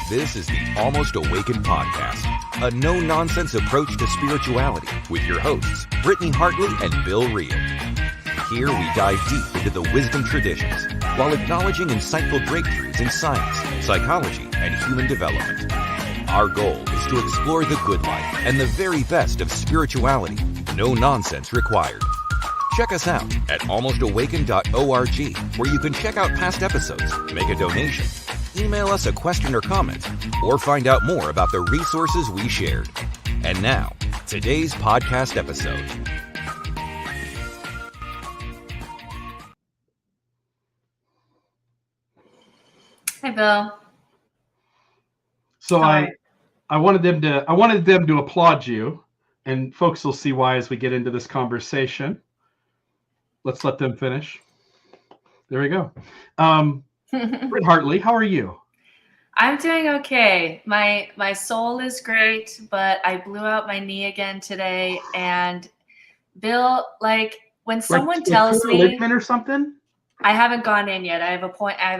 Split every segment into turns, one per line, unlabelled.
This is the Almost Awakened podcast, a no-nonsense approach to spirituality with your hosts, Brittany Hartley and Bill Reel. Here we dive deep into the wisdom traditions while acknowledging insightful breakthroughs in science, psychology, and human development. Our goal is to explore the good life and the very best of spirituality. No nonsense required. Check us out at almostawaken.org, where you can check out past episodes, make a donation, email us a question or comment, or find out more about the resources we shared. And now, today's podcast episode.
Hi, Bill.
So I wanted them to applaud you, and folks will see why as we get into this conversation. Let's let them finish. There we go. Britt Hartley, how are you?
I'm doing okay. My soul is great, but I blew out my knee again today. And Bill, like when someone tells me
ligament or something,
I haven't gone in yet. I have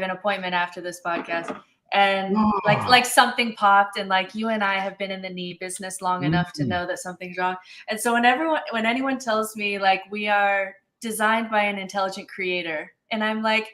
an appointment after this podcast, and like something popped, and like you and I have been in the knee business long enough to know that something's wrong. And so when anyone tells me like we are designed by an intelligent creator, and I'm like,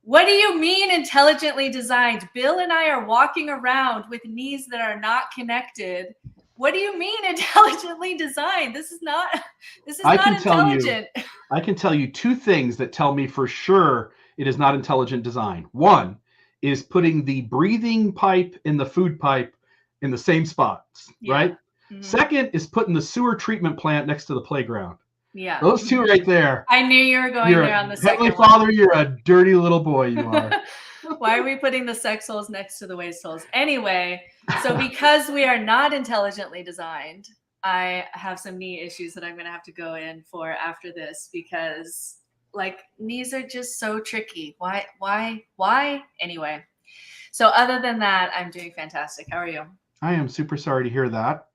what do you mean intelligently designed? Bill and I are walking around with knees that are not connected. What do you mean intelligently designed? This is not intelligent.
I can tell you two things that tell me for sure it is not intelligent design. One is putting the breathing pipe and the food pipe in the same spots, right? Mm-hmm. Second is putting the sewer treatment plant next to the playground.
Yeah.
Those two right there.
I knew you were going there on the second
Heavenly Father, you're a dirty little boy, you are.
Why are we putting the sex holes next to the waste holes? Anyway, so because we are not intelligently designed, I have some knee issues that I'm going to have to go in for after this because like knees are just so tricky. Why? Anyway, so other than that, I'm doing fantastic. How are you?
I am super sorry to hear that.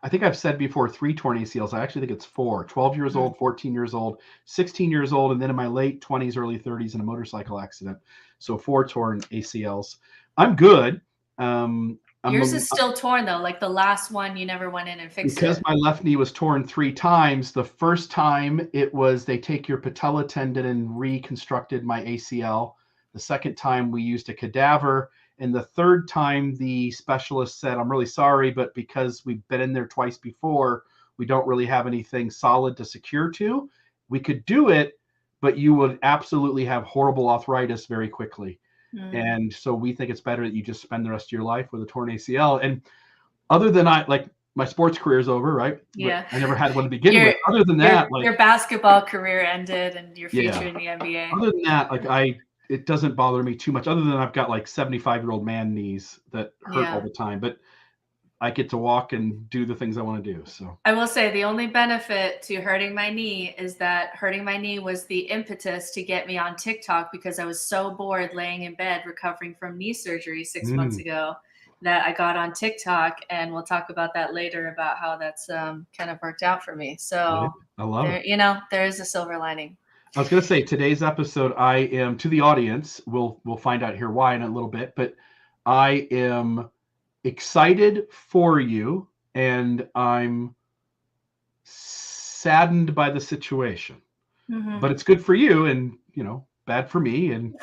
I think I've said before 3 torn ACLs. I actually think it's 4, 12 years old, 14 years old, 16 years old, and then in my late 20s, early 30s in a motorcycle accident. So 4 torn ACLs. I'm good.
Yours is still torn though. Like the last one, you never went in and fixed it.
Because my left knee was torn 3 times. The first time it was they take your patella tendon and reconstructed my ACL. The second time we used a cadaver. And the third time the specialist said, I'm really sorry, but because we've been in there twice before, we don't really have anything solid to secure to. We could do it, but you would absolutely have horrible arthritis very quickly. And so we think it's better that you just spend the rest of your life with a torn ACL. And other than my sports career is over, right?
Yeah.
I never had one to begin with. Other than that,
your basketball career ended and your future in the NBA.
Other than that, it doesn't bother me too much, other than I've got 75-year-old man knees that hurt all the time, but I get to walk and do the things I want to do. So
I will say the only benefit to hurting my knee is that hurting my knee was the impetus to get me on TikTok because I was so bored laying in bed recovering from knee surgery 6 months ago that I got on TikTok, and we'll talk about that later about how that's kind of worked out for me. So
I love it.
There is a silver lining.
I was going to say today's episode, I am to the audience. We'll find out here why in a little bit, but I am excited for you and I'm saddened by the situation, but it's good for you and, bad for me. And,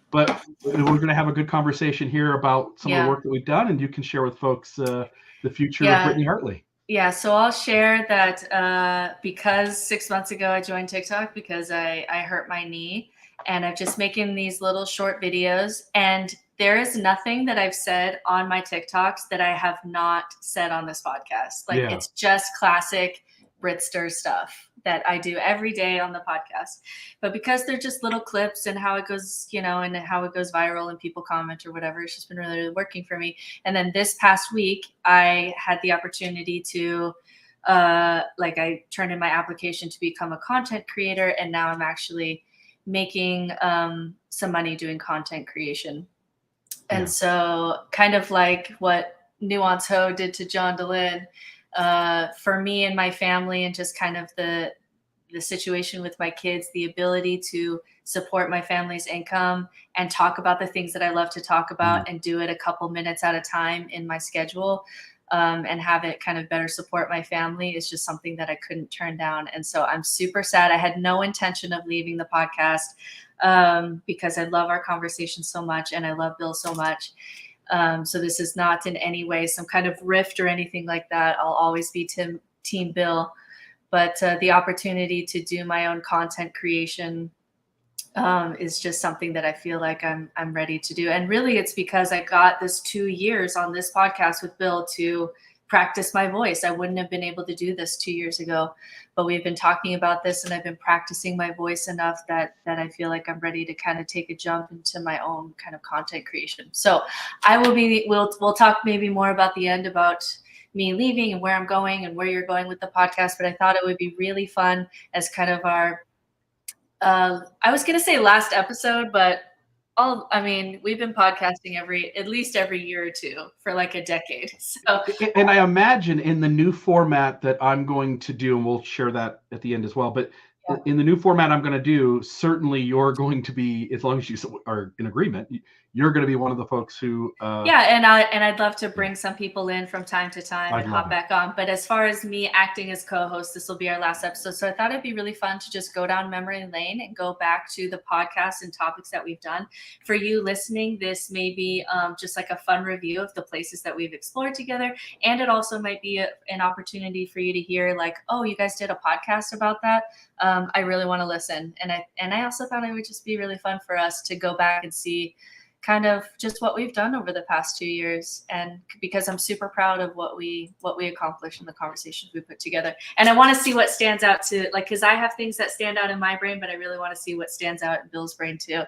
but we're going to have a good conversation here about some of the work that we've done, and you can share with folks the future of Brittany Hartley.
Yeah, so I'll share that because 6 months ago I joined TikTok because I hurt my knee, and I'm just making these little short videos, and there is nothing that I've said on my TikToks that I have not said on this podcast. It's just classic Britster stuff that I do every day on the podcast. But because they're just little clips and how it goes, and how it goes viral and people comment or whatever, it's just been really, really working for me. And then this past week, I had the opportunity to, I turned in my application to become a content creator. And now I'm actually making some money doing content creation. And so kind of like what Nuance Ho did to John DeLynn, for me and my family, and just kind of the situation with my kids, the ability to support my family's income and talk about the things that I love to talk about and do it a couple minutes at a time in my schedule, and have it kind of better support my family is just something that I couldn't turn down. And so I'm super sad. I had no intention of leaving the podcast, because I love our conversation so much and I love Bill so much. So this is not in any way some kind of rift or anything like that. I'll always be Team Bill. But the opportunity to do my own content creation is just something that I feel like I'm ready to do. And really, it's because I got this 2 years on this podcast with Bill to practice my voice. I wouldn't have been able to do this 2 years ago, but we've been talking about this and I've been practicing my voice enough that I feel like I'm ready to kind of take a jump into my own kind of content creation. So we'll talk maybe more about the end about me leaving and where I'm going and where you're going with the podcast. But I thought it would be really fun as kind of our, I was going to say last episode, but we've been podcasting at least every year or two for like a decade. So,
and I imagine in the new format that I'm going to do, and we'll share that at the end as well, but in the new format I'm going to do, certainly you're going to be, as long as you are in agreement, you're going to be one of the folks who
and I'd love to bring some people in from time to time and hop back on. But as far as me acting as co-host, this will be our last episode. So I thought it'd be really fun to just go down memory lane and go back to the podcast and topics that we've done. For you listening, this may be just like a fun review of the places that we've explored together. And it also might be an opportunity for you to hear like, oh, you guys did a podcast about that. I really want to listen. And I also thought it would just be really fun for us to go back and see kind of just what we've done over the past 2 years. And because I'm super proud of what we accomplished in the conversations we put together. And I want to see what stands out because I have things that stand out in my brain, but I really want to see what stands out in Bill's brain too,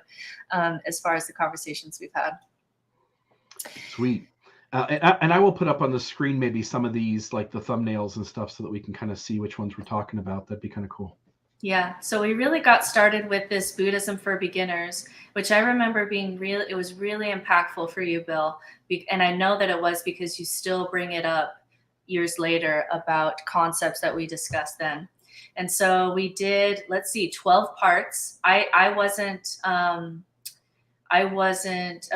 as far as the conversations we've had.
Sweet. And I will put up on the screen maybe some of these, like the thumbnails and stuff, so that we can kind of see which ones we're talking about. That'd be kind of cool.
Yeah, so we really got started with this Buddhism for beginners, which I remember it was really impactful for you, Bill. And I know that it was because you still bring it up years later about concepts that we discussed then. And so we did, 12 parts. I wasn't a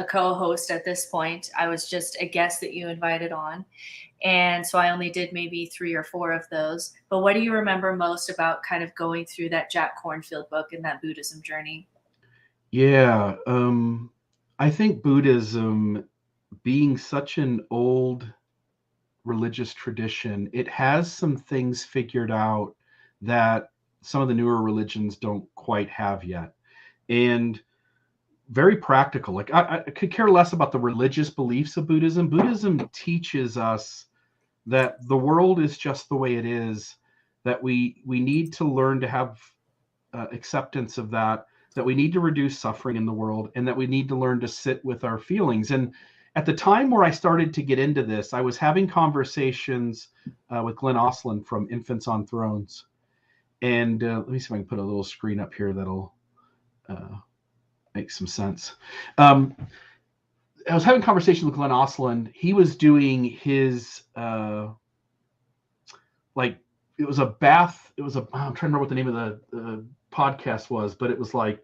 co-host at this point. I was just a guest that you invited on. And so I only did maybe 3 or 4 of those. But what do you remember most about kind of going through that Jack Kornfield book and that Buddhism journey?
Yeah, I think Buddhism, being such an old religious tradition, it has some things figured out that some of the newer religions don't quite have yet. And very practical. Like I could care less about the religious beliefs of Buddhism. Buddhism teaches us that the world is just the way it is, that we need to learn to have acceptance of that we need to reduce suffering in the world, and that we need to learn to sit with our feelings. And at the time where I started to get into this, I was having conversations with Glenn Ostlund from Infants on Thrones. And let me see if I can put a little screen up here that'll make some sense. I was having conversations with Glenn Ostlund. He was doing his it was a bath. I'm trying to remember what the name of the podcast was, but it was like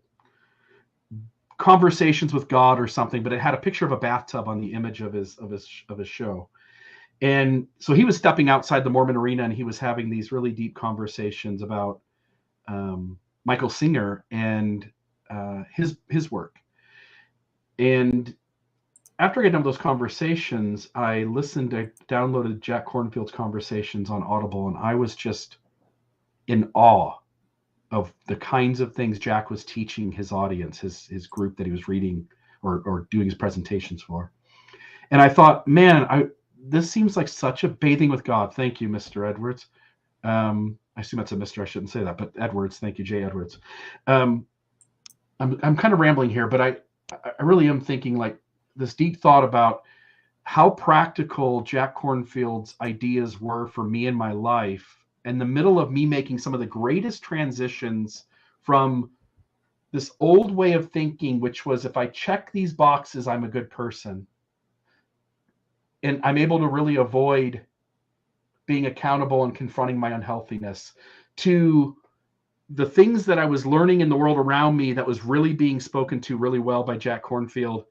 Conversations with God or something. But it had a picture of a bathtub on the image of his show. And so he was stepping outside the Mormon arena, and he was having these really deep conversations about Michael Singer and his work. And after I got done with those conversations, I downloaded Jack Kornfield's conversations on Audible, and I was just in awe of the kinds of things Jack was teaching his audience, his group that he was reading or doing his presentations for. And I thought, man, this seems like such a bathing with God. Thank you, Mr. Edwards. I assume that's a Mr. I shouldn't say that, but Edwards. Thank you, Jay Edwards. I'm kind of rambling here, but I really am thinking like this deep thought about how practical Jack Kornfield's ideas were for me in my life, in the middle of me making some of the greatest transitions from this old way of thinking, which was, if I check these boxes, I'm a good person. And I'm able to really avoid being accountable and confronting my unhealthiness, to the things that I was learning in the world around me that was really being spoken to really well by Jack Kornfield,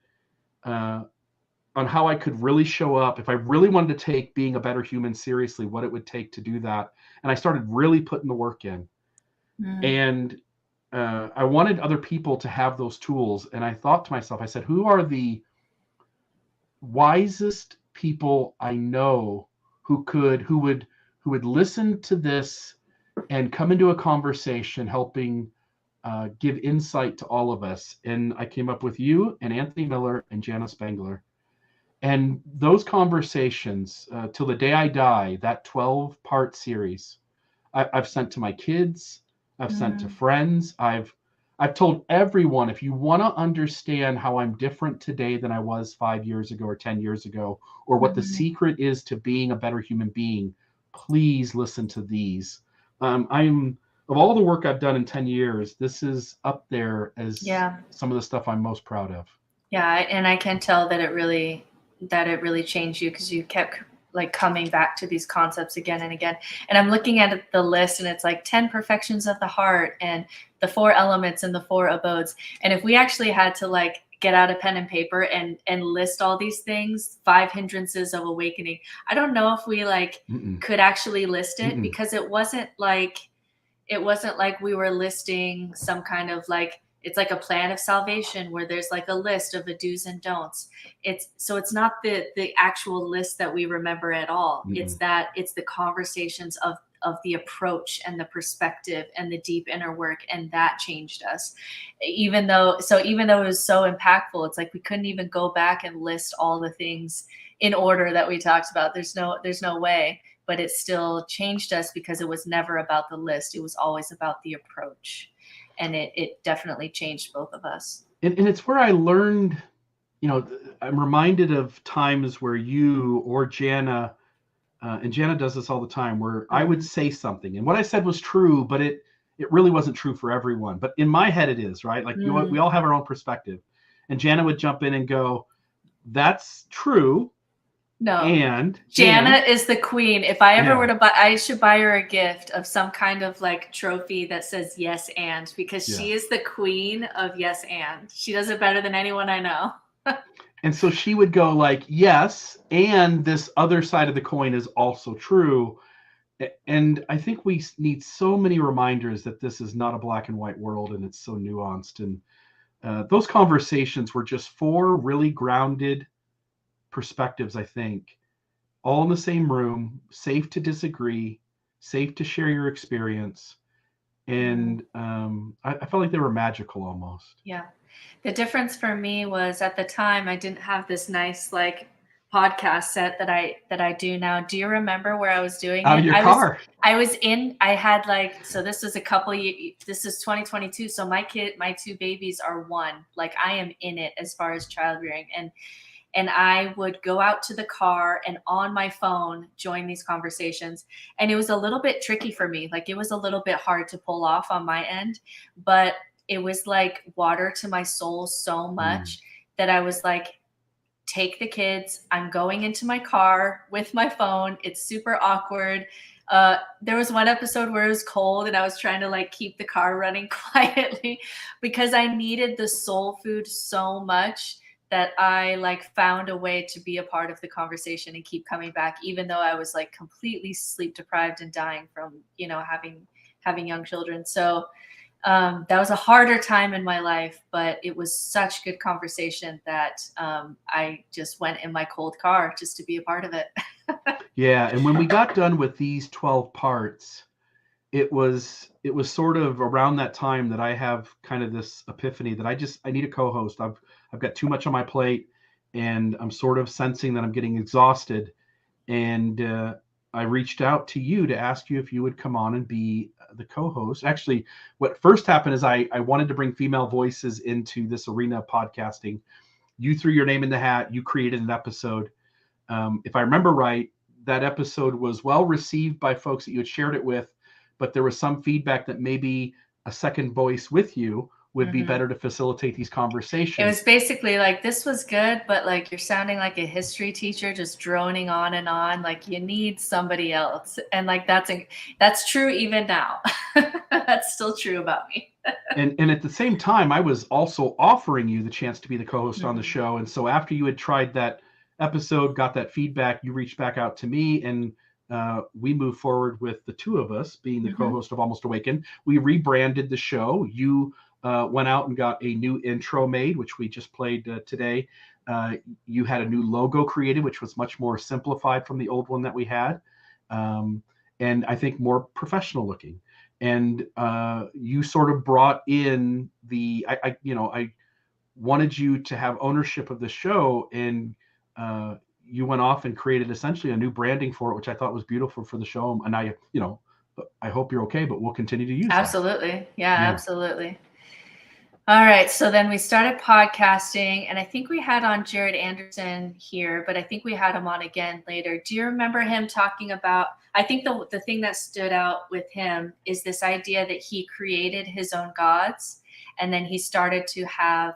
on how I could really show up if I really wanted to take being a better human seriously, what it would take to do that. And I started really putting the work in. And I wanted other people to have those tools. And I thought to myself, I said, who are the wisest people I know who would listen to this and come into a conversation helping give insight to all of us? And I came up with you and Anthony Miller and Jana Spangler. And those conversations, till the day I die, that 12-part series, I've sent to my kids, I've sent to friends, I've told everyone, if you want to understand how I'm different today than I was 5 years ago or 10 years ago, or what the secret is to being a better human being, please listen to these. Of all the work I've done in 10 years, this is up there as some of the stuff I'm most proud of.
Yeah, and I can tell that it really changed you, because you kept like coming back to these concepts again and again. And I'm looking at the list, and it's like 10 perfections of the heart and the 4 elements and the 4 abodes. And if we actually had to like get out a pen and paper and list all these things, 5 hindrances of awakening, I don't know if we like could actually list it, because it wasn't like we were listing some kind of like, it's like a plan of salvation where there's like a list of the do's and don'ts. It's not the actual list that we remember at all. It's the conversations of the approach and the perspective and the deep inner work. And that changed us. Even though it was so impactful, it's like we couldn't even go back and list all the things in order that we talked about. There's no way, but it still changed us, because it was never about the list. It was always about the approach. And it definitely changed both of us.
And it's where I learned, I'm reminded of times where you or Jana, and Jana does this all the time, where I would say something and what I said was true, but it really wasn't true for everyone. But in my head it is, right? Like we all have our own perspective. And Jana would jump in and go, that's true.
No, and Jana is the queen. If I ever were to buy, I should buy her a gift of some kind of like trophy that says yes and, because she is the queen of yes and. She does it better than anyone I know.
And so she would go like, yes, and this other side of the coin is also true. And I think we need so many reminders that this is not a black and white world, and it's so nuanced. And those conversations were just 4 really grounded perspectives, I think, all in the same room, safe to disagree, safe to share your experience. And I felt like they were magical almost.
Yeah. The difference for me was, at the time I didn't have this nice like podcast set that I do now. Do you remember where I was doing
out
it?
Of your car.
I had like, so this was this is 2022. So my 2 babies are 1. Like I am in it as far as child rearing, and I would go out to the car and on my phone join these conversations. And it was a little bit tricky for me. Like it was a little bit hard to pull off on my end, but it was like water to my soul so much that I was like, take the kids. I'm going into my car with my phone. It's super awkward. There was one episode where it was cold and I was trying to like keep the car running quietly because I needed the soul food so much that I like found a way to be a part of the conversation and keep coming back, even though I was like completely sleep deprived and dying from, having young children. So that was a harder time in my life, but it was such good conversation that I just went in my cold car just to be a part of it.
Yeah. And when we got done with these 12 parts, it was sort of around that time that I have kind of this epiphany that I need a co-host. I've got too much on my plate and I'm sort of sensing that I'm getting exhausted. And I reached out to you to ask you if you would come on and be the co-host. Actually, what first happened is I wanted to bring female voices into this arena of podcasting. You threw your name in the hat. You created an episode. If I remember right, that episode was well received by folks that you had shared it with, but there was some feedback that maybe a second voice with you would be better to facilitate these conversations.
It was basically like, this was good, but like you're sounding like a history teacher, just droning on and on. Like you need somebody else, and like that's true even now. That's still true about me.
and at the same time, I was also offering you the chance to be the co-host on the show. And so after you had tried that episode, got that feedback, you reached back out to me, and we moved forward with the two of us being the co-host of Almost Awakened. We rebranded the show. You went out and got a new intro made, which we just played today. You had a new logo created, which was much more simplified from the old one that we had, and I think more professional looking. And you sort of brought in I wanted you to have ownership of the show, and you went off and created essentially a new branding for it, which I thought was beautiful for the show. And I hope you're okay, but we'll continue to use
absolutely.
that.
Yeah, absolutely. All right. So then we started podcasting, and I think we had on Jared Anderson here, but I think we had him on again later. Do you remember him talking about, I think the thing that stood out with him is this idea that he created his own gods, and then he started to have,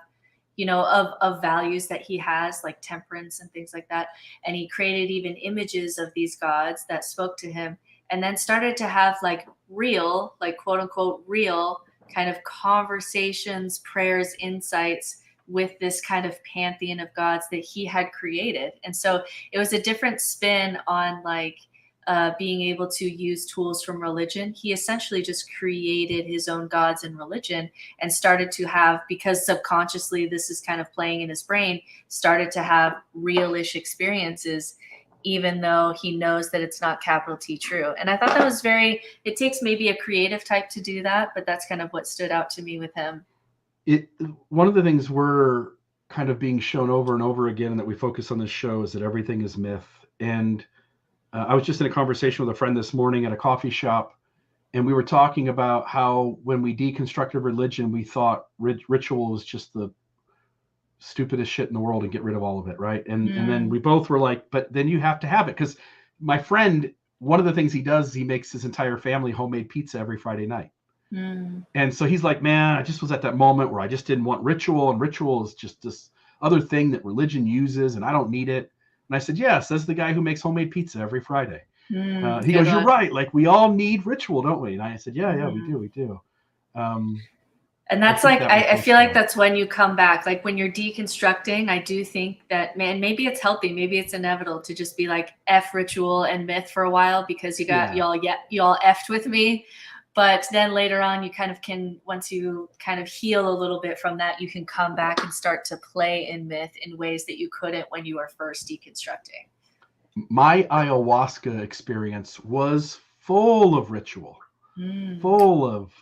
of values that he has, like temperance and things like that. And he created even images of these gods that spoke to him, and then started to have like real, like quote unquote, real kind of conversations, prayers, insights with this kind of pantheon of gods that he had created. And so it was a different spin on like being able to use tools from religion. He essentially just created his own gods in religion and started to have, because subconsciously this is kind of playing in his brain, started to have real-ish experiences, even though he knows that it's not capital T true. And I thought that was it takes maybe a creative type to do that, but that's kind of what stood out to me with him.
One of the things we're kind of being shown over and over again, and that we focus on this show, is that everything is myth. And I was just in a conversation with a friend this morning at a coffee shop, and we were talking about how when we deconstructed religion, we thought ritual was just the stupidest shit in the world and get rid of all of it, right? And then we both were like, but then you have to have it, because my friend, one of the things he does is he makes his entire family homemade pizza every Friday night. And so he's like, man, I just was at that moment where I just didn't want ritual, and ritual is just this other thing that religion uses, and I don't need it. And I said, yes, that's the guy who makes homemade pizza every Friday. He goes, you're right, like we all need ritual, don't we? And I said, yeah, we do.
And that's I feel like that's when you come back. Like when you're deconstructing, I do think that, man, maybe it's healthy. Maybe it's inevitable to just be like F ritual and myth for a while, because you all effed with me. But then later on, you kind of can, once you kind of heal a little bit from that, you can come back and start to play in myth in ways that you couldn't when you were first deconstructing.
My ayahuasca experience was full of ritual, full of,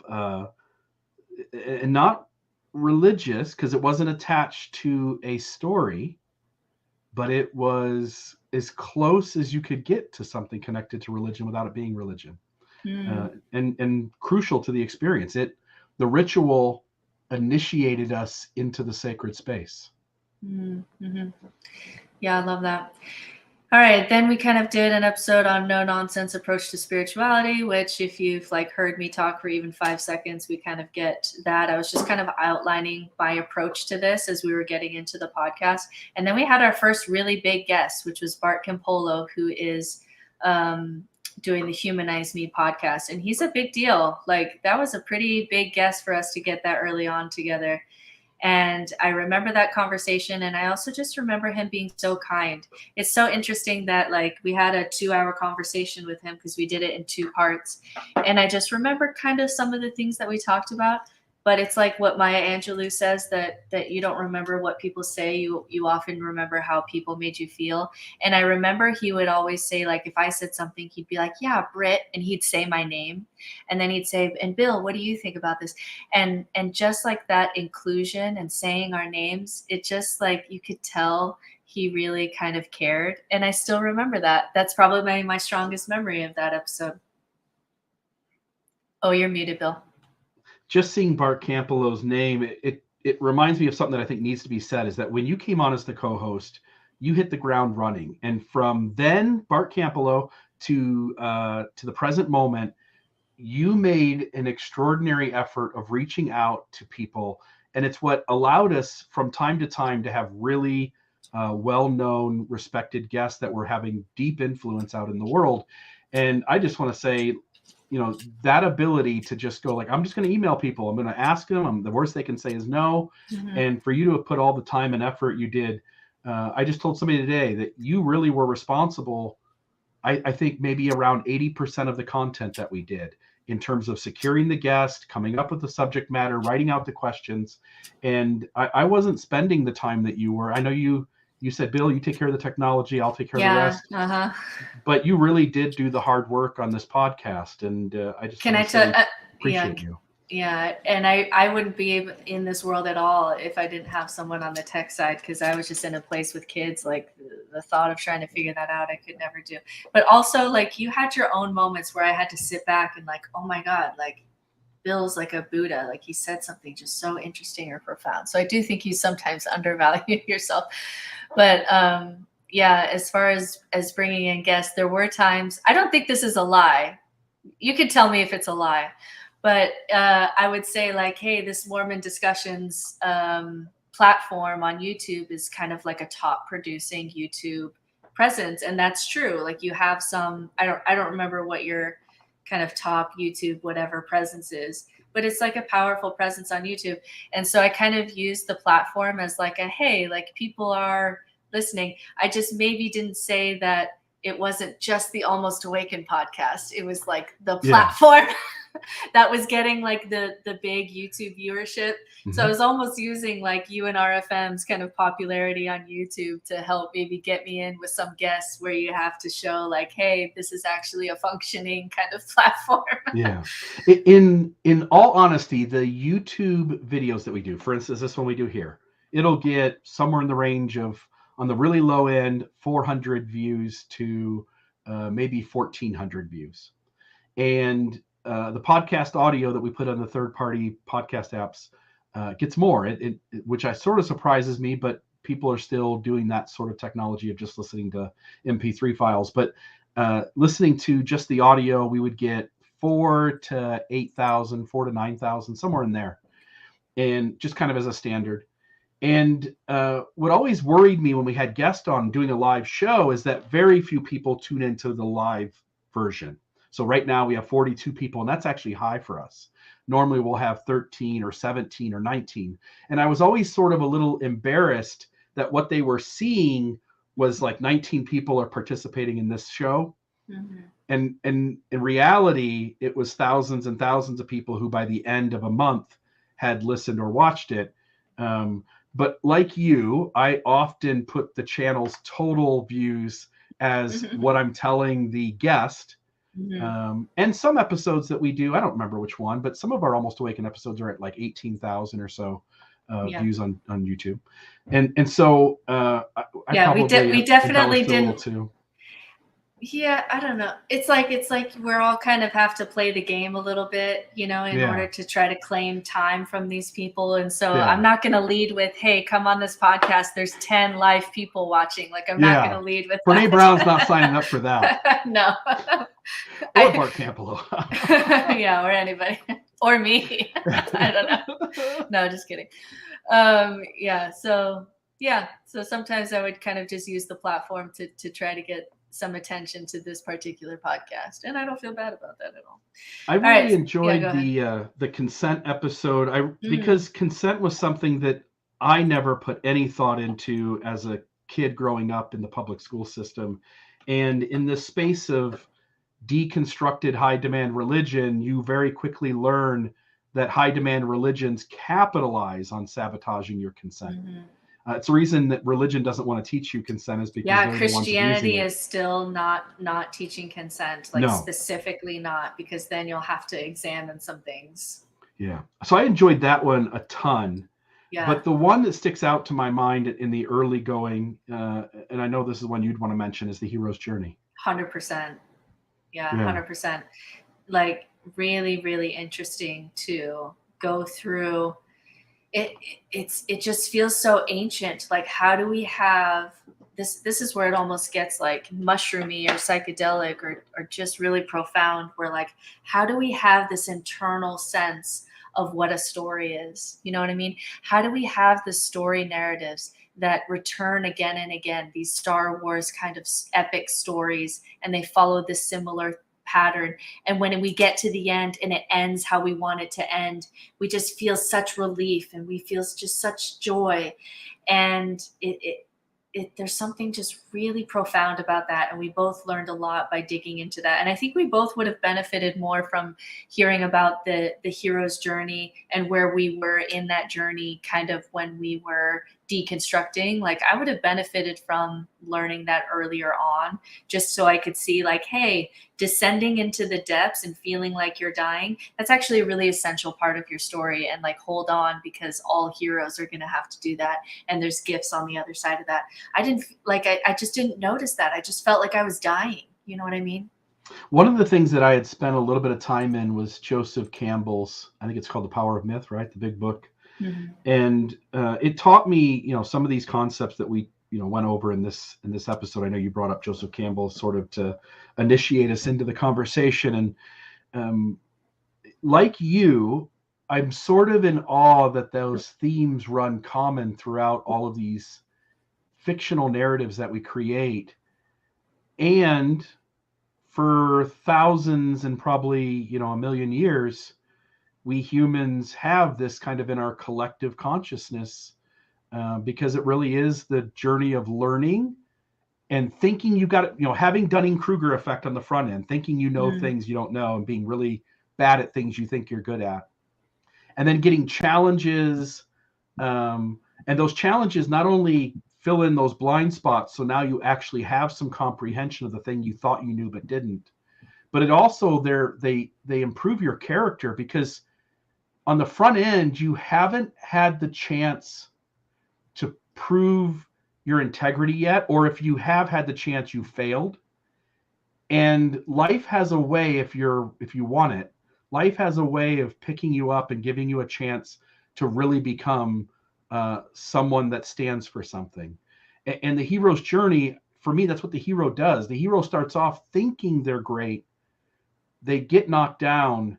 and not religious, because it wasn't attached to a story, but it was as close as you could get to something connected to religion without it being religion. And crucial to the experience. The ritual initiated us into the sacred space.
Yeah, I love that. All right, then we kind of did an episode on no nonsense approach to spirituality, which if you've like heard me talk for even 5 seconds, we kind of get that. I was just kind of outlining my approach to this as we were getting into the podcast. And then we had our first really big guest, which was Bart Campolo, who is doing the Humanize Me podcast. And he's a big deal. Like that was a pretty big guest for us to get that early on together. And I remember that conversation. And I also just remember him being so kind. It's so interesting that like we had a 2-hour conversation with him because we did it in 2 parts. And I just remember kind of some of the things that we talked about. But it's like what Maya Angelou says, that you don't remember what people say. You often remember how people made you feel. And I remember he would always say, like, if I said something, he'd be like, yeah, Britt. And he'd say my name. And then he'd say, and Bill, what do you think about this? And just like that inclusion and saying our names, it just like you could tell he really kind of cared. And I still remember that. That's probably my strongest memory of that episode. Oh, you're muted, Bill.
Just seeing Bart Campolo's name, it reminds me of something that I think needs to be said, is that when you came on as the co-host, you hit the ground running. And from then, Bart Campolo to the present moment, you made an extraordinary effort of reaching out to people. And it's what allowed us from time to time to have really well-known, respected guests that were having deep influence out in the world. And I just want to say, that ability to just go like, I'm just going to email people. I'm going to ask them. The worst they can say is no.
Mm-hmm.
And for you to have put all the time and effort you did, I just told somebody today that you really were responsible. I think maybe around 80% of the content that we did in terms of securing the guest, coming up with the subject matter, writing out the questions. And I wasn't spending the time that you were. I know you said, Bill, you take care of the technology, I'll take care of the rest.
Uh-huh.
But you really did do the hard work on this podcast. And I just appreciate you.
Yeah, and I wouldn't be in this world at all if I didn't have someone on the tech side, because I was just in a place with kids. Like the thought of trying to figure that out, I could never do. But also, like, you had your own moments where I had to sit back and like, oh my God, like Bill's like a Buddha. Like he said something just so interesting or profound. So I do think you sometimes undervalue yourself. But yeah, as far as bringing in guests, there were times, I don't think this is a lie. You could tell me if it's a lie. But I would say like, hey, this Mormon Discussions platform on YouTube is kind of like a top producing YouTube presence. And that's true. Like you have some, I don't remember what your kind of top YouTube, whatever presence is, but it's like a powerful presence on YouTube. And so I kind of used the platform as like a, hey, like people are listening. I just maybe didn't say that it wasn't just the Almost Awakened podcast. It was like the platform that was getting like the big YouTube viewership. Mm-hmm. So I was almost using like UNRFM's kind of popularity on YouTube to help maybe get me in with some guests where you have to show like, hey, this is actually a functioning kind of platform.
Yeah. In all honesty, the YouTube videos that we do, for instance, this one we do here, it'll get somewhere in the range of, on the really low end, 400 views to maybe 1,400 views. And the podcast audio that we put on the third-party podcast apps gets more, which sort of surprises me, but people are still doing that sort of technology of just listening to MP3 files. But listening to just the audio, we would get 4,000 to 8,000, 4,000 to 9,000, somewhere in there. And just kind of as a standard. And what always worried me when we had guests on doing a live show is that very few people tune into the live version. So right now we have 42 people, and that's actually high for us. Normally we'll have 13 or 17 or 19. And I was always sort of a little embarrassed that what they were seeing was like 19 people are participating in this show. Mm-hmm. And in reality, it was thousands and thousands of people who by the end of a month had listened or watched it. But like you, I often put the channel's total views as what I'm telling the guest. Mm-hmm. And some episodes that we do, I don't remember which one, but some of our Almost Awakened episodes are at like 18,000 or so views on YouTube. And so
we definitely didn't. Too. Yeah, I don't know. It's like we're all kind of have to play the game a little bit, in order to try to claim time from these people. And so I'm not going to lead with, hey, come on this podcast. There's 10 live people watching. Like I'm not going to lead with
Brene Brown's not signing up for that.
No.
Or Bart Campolo.
Yeah, or anybody. Or me. I don't know. No, just kidding. So sometimes I would kind of just use the platform to try to get some attention to this particular podcast, and I don't feel bad about that at all.
I really enjoyed the consent episode. Because consent was something that I never put any thought into as a kid growing up in the public school system, and in the space of deconstructed high demand religion, you very quickly learn that high demand religions capitalize on sabotaging your consent. Mm-hmm. It's the reason that religion doesn't want to teach you consent is because
Christianity is still not teaching consent, specifically not, because then you'll have to examine some things.
Yeah. So I enjoyed that one a ton. Yeah. But the one that sticks out to my mind in the early going, and I know this is one you'd want to mention, is the hero's journey.
100%. Yeah, 100%. Like really, really interesting to go through it just feels so ancient. Like, how do we have this is where it almost gets like mushroomy or psychedelic or just really profound, where like, how do we have this internal sense of what a story is? You know what I mean? How do we have the story narratives that return again and again, these Star Wars kind of epic stories, and they follow this similar pattern, and when we get to the end and it ends how we want it to end, we just feel such relief and we feel just such joy. And there's something just really profound about that, and we both learned a lot by digging into that. And I think we both would have benefited more from hearing about the hero's journey and where we were in that journey, kind of when we were deconstructing. Like, I would have benefited from learning that earlier on, just so I could see like, hey, descending into the depths and feeling like you're dying, that's actually a really essential part of your story. And like, hold on, because all heroes are going to have to do that, and there's gifts on the other side of that. I didn't like, I just didn't notice that. I just felt like I was dying. You know what I mean?
One of the things that I had spent a little bit of time in was Joseph Campbell's, I think it's called The Power of Myth, right? The big book.
Mm-hmm.
And it taught me, some of these concepts that we, went over in this episode. I know you brought up Joseph Campbell sort of to initiate us into the conversation. And like you, I'm sort of in awe that those themes run common throughout all of these fictional narratives that we create. And for thousands and probably, a million years, we humans have this kind of in our collective consciousness, because it really is the journey of learning and thinking you got it, having Dunning-Kruger effect on the front end, thinking things you don't know, and being really bad at things you think you're good at. And then getting challenges, and those challenges not only fill in those blind spots, so now you actually have some comprehension of the thing you thought you knew but didn't. But it also, they improve your character, because on the front end, you haven't had the chance to prove your integrity yet, or if you have had the chance, you failed. And life has a way, if you want it, life has a way of picking you up and giving you a chance to really become someone that stands for something. And the hero's journey, for me, that's what the hero does. The hero starts off thinking they're great. They get knocked down,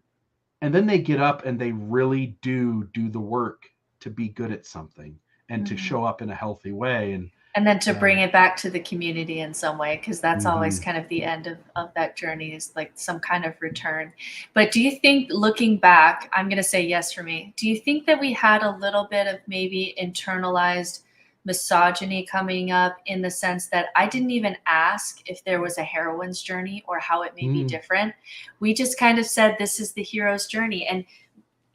and then they get up and they really do the work to be good at something and to show up in a healthy way.
And then to bring it back to the community in some way, because that's always kind of the end of that journey, is like some kind of return. But do you think, looking back, I'm going to say yes for me, do you think that we had a little bit of maybe internalized misogyny coming up, in the sense that I didn't even ask if there was a heroine's journey or how it may be different? We just kind of said, this is the hero's journey. And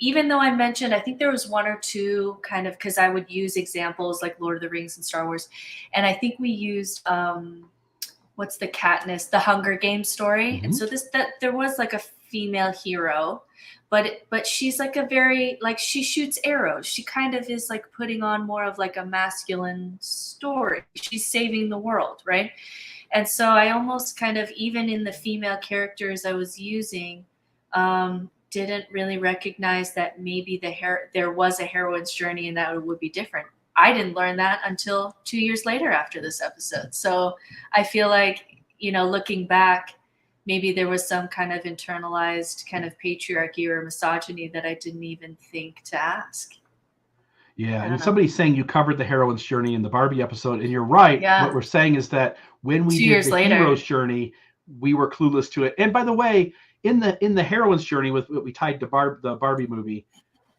even though I mentioned, I think there was one or two kind of, because I would use examples like Lord of the Rings and Star Wars. And I think we used, what's the Katniss, the Hunger Games story. And so there was like a female hero, but she's like a very, like, she shoots arrows. She kind of is like putting on more of like a masculine story. She's saving the world, right? And so I almost kind of, even in the female characters I was using, didn't really recognize that maybe there was a heroine's journey and that it would be different. I didn't learn that until 2 years later after this episode. So I feel like, looking back, maybe there was some kind of internalized kind of patriarchy or misogyny that I didn't even think to ask.
Yeah, and somebody's saying you covered the heroine's journey in the Barbie episode, and you're right. Yeah. What we're saying is that when we did the hero's journey, we were clueless to it. And by the way, in the heroine's journey, with what we tied to the Barbie movie,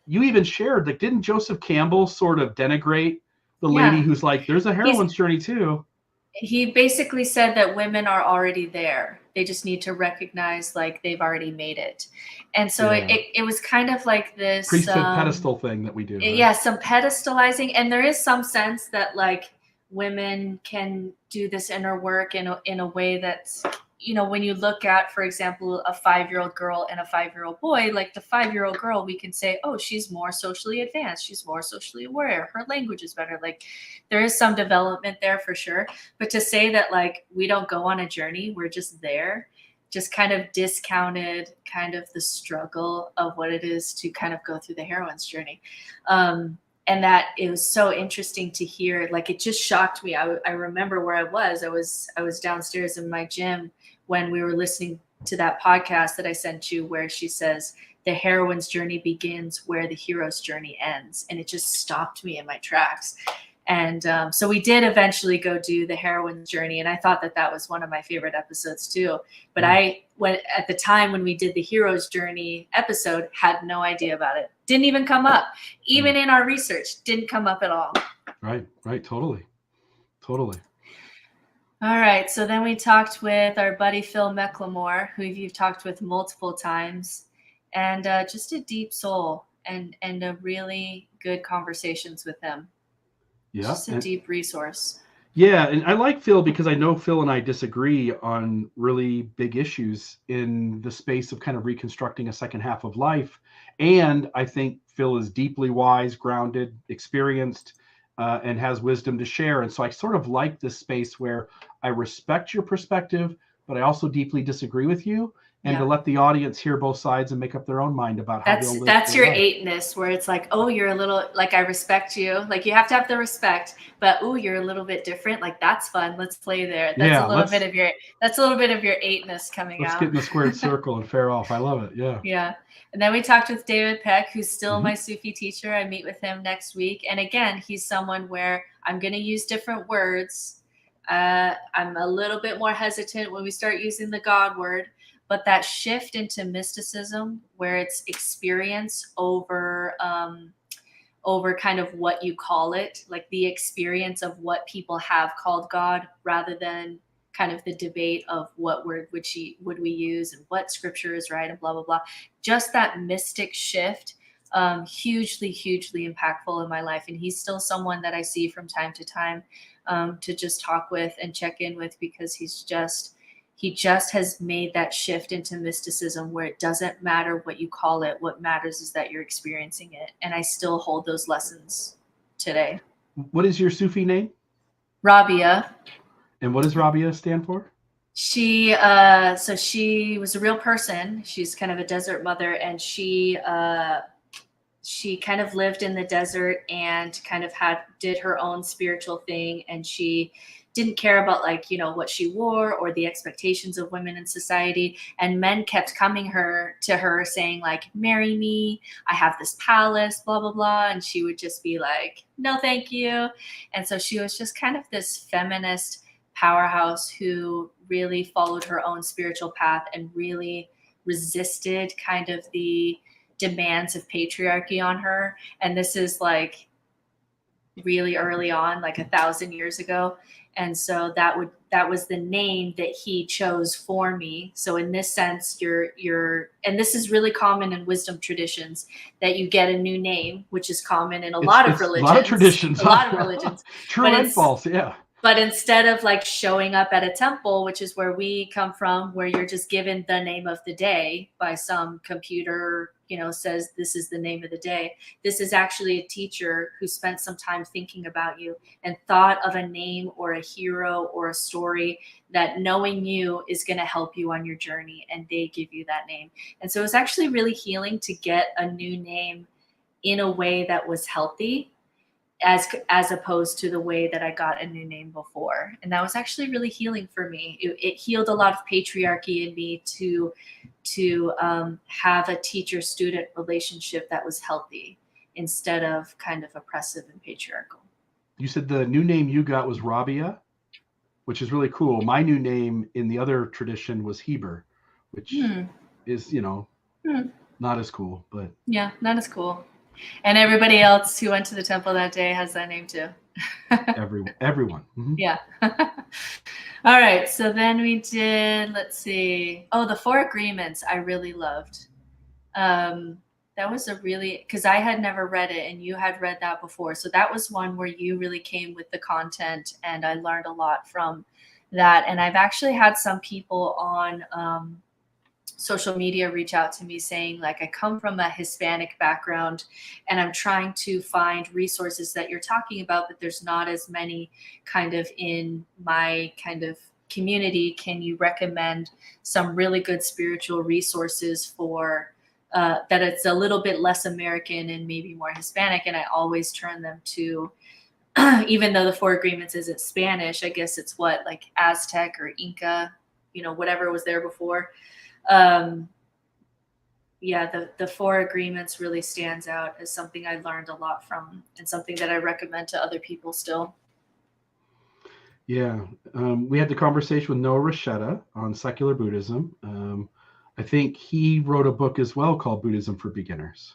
you even shared, like, didn't Joseph Campbell sort of denigrate the lady who's like, there's a heroine's journey too?
He basically said that women are already there. They just need to recognize like they've already made it. And so it was kind of like this
priesthood pedestal thing that we do. Right?
Yeah, some pedestalizing. And there is some sense that like women can do this inner work in a way that's, when you look at, for example, a 5-year-old girl and a 5-year-old boy, like the 5-year-old girl, we can say, oh, she's more socially advanced. She's more socially aware. Her language is better. Like, there is some development there for sure. But to say that like we don't go on a journey, we're just there, just kind of discounted kind of the struggle of what it is to kind of go through the heroine's journey. And that it was so interesting to hear. Like, it just shocked me. I remember where I was downstairs in my gym when we were listening to that podcast that I sent you, where she says the heroine's journey begins where the hero's journey ends. And it just stopped me in my tracks. And so we did eventually go do the heroine's journey. And I thought that was one of my favorite episodes too. But at the time when we did the hero's journey episode, had no idea about it. Didn't even come up. Even in our research, didn't come up at all.
Right. Totally.
All right. So then we talked with our buddy, Phil McLemore, who you've talked with multiple times, and just a deep soul and a really good conversations with him.
Yeah.
Just a deep resource.
Yeah. And I like Phil because I know Phil and I disagree on really big issues in the space of kind of reconstructing a second half of life. And I think Phil is deeply wise, grounded, experienced, and has wisdom to share. And so I sort of like this space where I respect your perspective, but I also deeply disagree with you. And to let the audience hear both sides and make up their own mind about how they'll live.
That's your eightness, where it's like, oh, you're a little, like, I respect you. Like, you have to have the respect, but oh, you're a little bit different. Like, that's fun. Let's play there. That's a little bit of your eightness coming out.
Let's get in the squared circle and fare off. I love it. Yeah.
Yeah. And then we talked with David Peck, who's still my Sufi teacher. I meet with him next week. And again, he's someone where I'm going to use different words. I'm a little bit more hesitant when we start using the God word. But that shift into mysticism, where it's experience over kind of what you call it, like the experience of what people have called God, rather than kind of the debate of what word would we use and what scripture is right and blah, blah, blah. Just that mystic shift, hugely impactful in my life. And he's still someone that I see from time to time to just talk with and check in with, because he just has made that shift into mysticism, where it doesn't matter what you call it. What matters is that you're experiencing it. And I still hold those lessons today.
What is your Sufi name?
Rabia.
And what does Rabia stand for?
She was a real person. She's kind of a desert mother, and she kind of lived in the desert and kind of did her own spiritual thing. And she didn't care about, like, what she wore or the expectations of women in society. And men kept coming to her saying, like, marry me, I have this palace, blah, blah, blah. And she would just be like, no, thank you. And so she was just kind of this feminist powerhouse who really followed her own spiritual path and really resisted kind of the demands of patriarchy on her. And this is like really early on, like 1,000 years ago. And so that was the name that he chose for me. So in this sense, and this is really common in wisdom traditions, that you get a new name, which is common in a lot of religions.
A lot of traditions.
A lot of religions.
True and false, yeah.
But instead of like showing up at a temple, which is where we come from, where you're just given the name of the day by some computer, says this is the name of the day. This is actually a teacher who spent some time thinking about you and thought of a name or a hero or a story that, knowing you, is going to help you on your journey, and they give you that name. And so it was actually really healing to get a new name in a way that was healthy, as opposed to the way that I got a new name before. And that was actually really healing for me. It healed a lot of patriarchy in me to have a teacher-student relationship that was healthy instead of kind of oppressive and patriarchal.
You said the new name you got was Rabia, which is really cool. My new name in the other tradition was Heber, which is, not as cool, but.
Yeah, not as cool. And everybody else who went to the temple that day has that name too.
Everyone. Mm-hmm.
Yeah. All right. So then we did, let's see. Oh, the 4 agreements I really loved. That was because I had never read it and you had read that before. So that was one where you really came with the content, and I learned a lot from that. And I've actually had some people on social media reach out to me saying, like, I come from a Hispanic background and I'm trying to find resources that you're talking about, but there's not as many kind of in my kind of community, can you recommend some really good spiritual resources for that it's a little bit less American and maybe more Hispanic? And I always turn them to, even though the Four Agreements isn't Spanish, I guess it's what, like Aztec or Inca, whatever was there before. The Four Agreements really stands out as something I learned a lot from, and something that I recommend to other people still.
Yeah. We had the conversation with Noah Rasheta on secular Buddhism. I think he wrote a book as well called Buddhism for Beginners,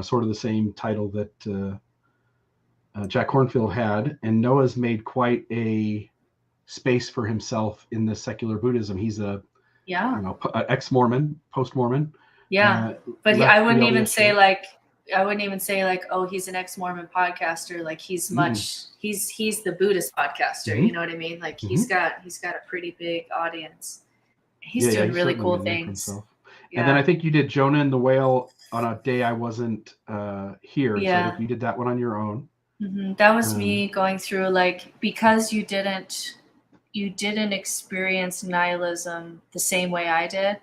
sort of the same title that Jack Kornfield had. And Noah's made quite a space for himself in the secular Buddhism. He's a ex-Mormon, post-Mormon.
Yeah, but I wouldn't even say like, oh, he's an ex-Mormon podcaster. Like he's he's the Buddhist podcaster. You know what I mean? Like he's got a pretty big audience. He's doing really cool things.
And then I think you did Jonah and the Whale on a day I wasn't here.
Yeah.
So I think you did that one on your own.
That was me going through, like, because you didn't experience nihilism the same way I did.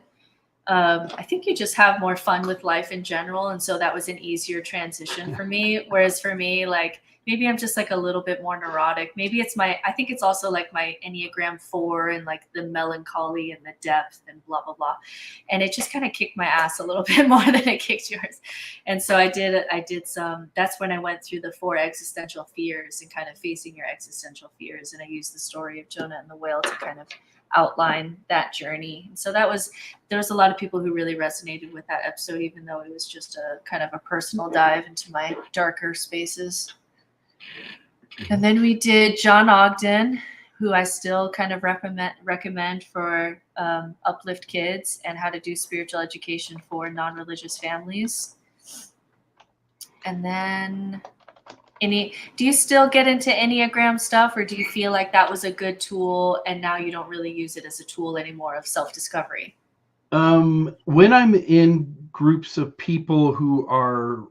I think you just have more fun with life in general. And so that was an easier transition for me. Whereas for me, like, maybe I'm just like a little bit more neurotic. Maybe I think it's also like my Enneagram 4 and like the melancholy and the depth and blah, blah, blah. And it just kind of kicked my ass a little bit more than it kicked yours. And so I did that's when I went through the 4 existential fears and kind of facing your existential fears. And I used the story of Jonah and the Whale to kind of outline that journey. And so there was a lot of people who really resonated with that episode, even though it was just a kind of a personal dive into my darker spaces. And then we did John Ogden, who I still kind of recommend for Uplift Kids and how to do spiritual education for non-religious families. And then do you still get into Enneagram stuff, or do you feel like that was a good tool and now you don't really use it as a tool anymore of self-discovery?
When I'm in groups of people who are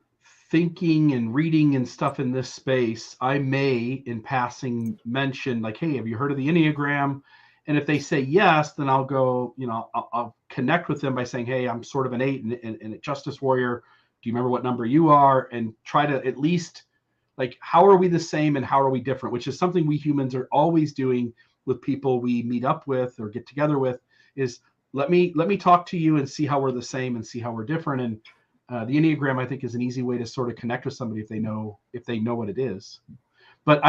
thinking and reading and stuff in this space, I may in passing mention like, hey, have you heard of the Enneagram? And if they say yes, then I'll go, I'll connect with them by saying, hey, I'm sort of an 8 and a Justice Warrior. Do you remember what number you are? And try to at least, like, how are we the same and how are we different? Which is something we humans are always doing with people we meet up with or get together with, is let me talk to you and see how we're the same and see how we're different. And the Enneagram, I think, is an easy way to sort of connect with somebody if they know what it is. But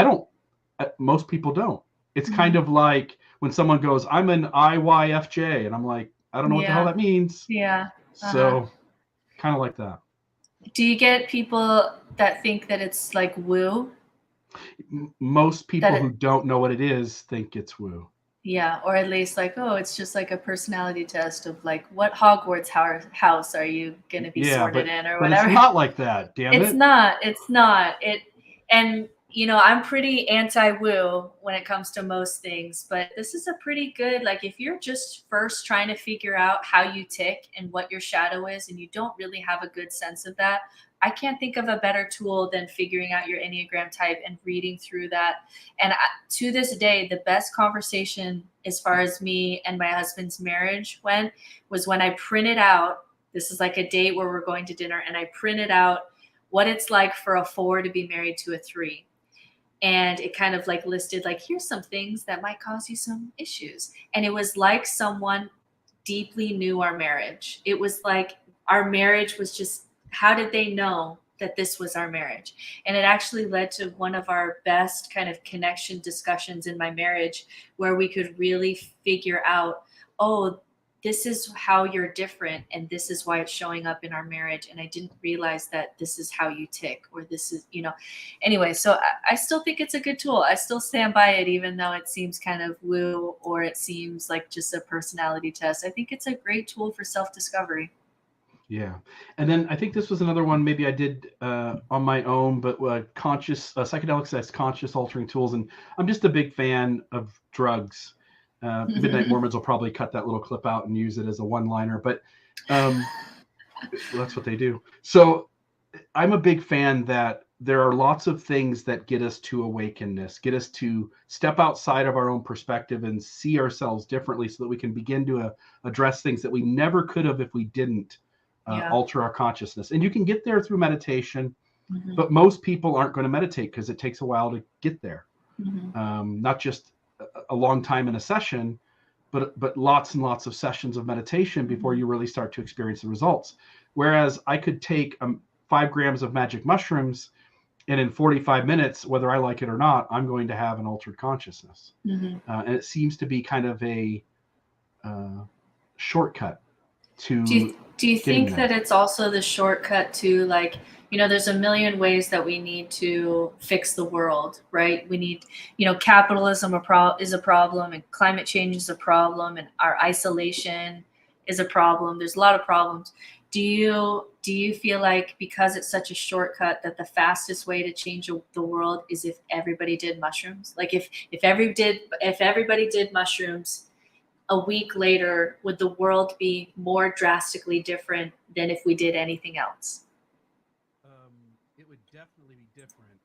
most people don't. It's kind of like when someone goes, I'm an IYFJ, and I'm like, I don't know what the hell that means.
Yeah.
So kind of like that.
Do you get people that think that it's like woo?
Most people who don't know what it is think it's woo.
Yeah, or at least like, oh, it's just like a personality test of like, what Hogwarts house are you going to be sorted in or whatever.
But it's not like that, damn it.
It's not. And I'm pretty anti-woo when it comes to most things, but this is a pretty good, like, if you're just first trying to figure out how you tick and what your shadow is, and you don't really have a good sense of that, I can't think of a better tool than figuring out your Enneagram type and reading through that. And to this day, the best conversation as far as me and my husband's marriage went was when I printed out, this is like a date where we're going to dinner, and I printed out what it's like for a 4 to be married to a 3. And it kind of like listed, like, here's some things that might cause you some issues. And it was like someone deeply knew our marriage. It was like our marriage was just, how did they know that this was our marriage? And it actually led to one of our best kind of connection discussions in my marriage, where we could really figure out, oh, this is how you're different, and this is why it's showing up in our marriage. And I didn't realize that this is how you tick, or this is, anyway. So I still think it's a good tool. I still stand by it, even though it seems kind of woo, or it seems like just a personality test. I think it's a great tool for self-discovery.
Yeah. And then I think this was another one maybe I did on my own, but psychedelics as conscious altering tools. And I'm just a big fan of drugs. Midnight Mormons will probably cut that little clip out and use it as a one-liner, but that's what they do. So I'm a big fan that there are lots of things that get us to awakenness, get us to step outside of our own perspective and see ourselves differently so that we can begin to address things that we never could have if we didn't alter our consciousness. And you can get there through meditation, but most people aren't going to meditate because it takes a while to get there. Not just a long time in a session, but lots and lots of sessions of meditation before you really start to experience the results. Whereas I could take 5 grams of magic mushrooms, and in 45 minutes, whether I like it or not, I'm going to have an altered consciousness. And it seems to be kind of a shortcut to.
Do you think that it's also the shortcut to, like, there's a million ways that we need to fix the world, right? We need, capitalism is a problem, and climate change is a problem, and our isolation is a problem. There's a lot of problems. Do you feel like because it's such a shortcut that the fastest way to change the world is if everybody did mushrooms? Like if everybody did mushrooms, a week later, would the world be more drastically different than if we did anything else?
It would definitely be different.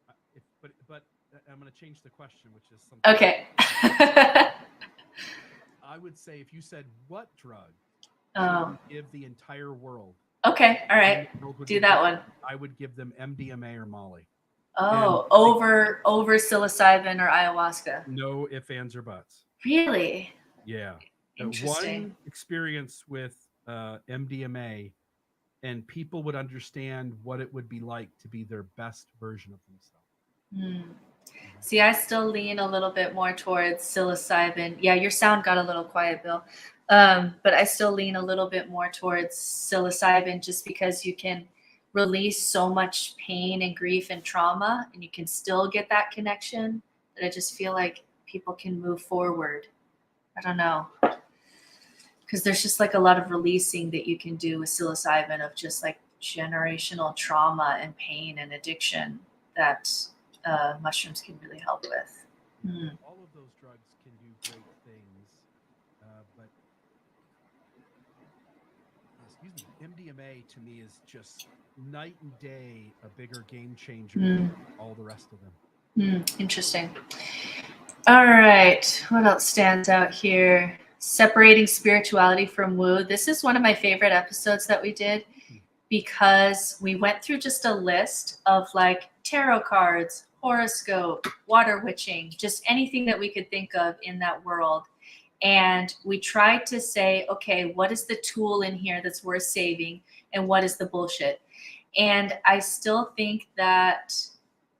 But I'm going to change the question, which is something.
Okay.
I would say if you said what drug
Oh.
give the entire world.
Okay. All right. Do that one.
I would give them MDMA or Molly.
Oh, over psilocybin or ayahuasca.
No ifs, ands, or buts.
Really?
Yeah.
Interesting.
One experience with MDMA, and people would understand what it would be like to be their best version of themselves.
See, I still lean a little bit more towards psilocybin. Yeah, your sound got a little quiet, Bill. But I still lean a little bit more towards psilocybin just because you can release so much pain and grief and trauma, and you can still get that connection, that I just feel like people can move forward. I don't know. Because there's just like a lot of releasing that you can do with psilocybin of just like generational trauma and pain and addiction that mushrooms can really help with.
All of those drugs can do great things, but MDMA to me is just night and day a bigger game changer than all the rest of them.
Interesting. All right. What else stands out here? Separating spirituality from woo. This is one of my favorite episodes that we did because we went through just a list of like tarot cards, horoscope, water witching, just anything that we could think of in that world. And we tried to say, okay, what is the tool in here that's worth saving and what is the bullshit? And I still think that,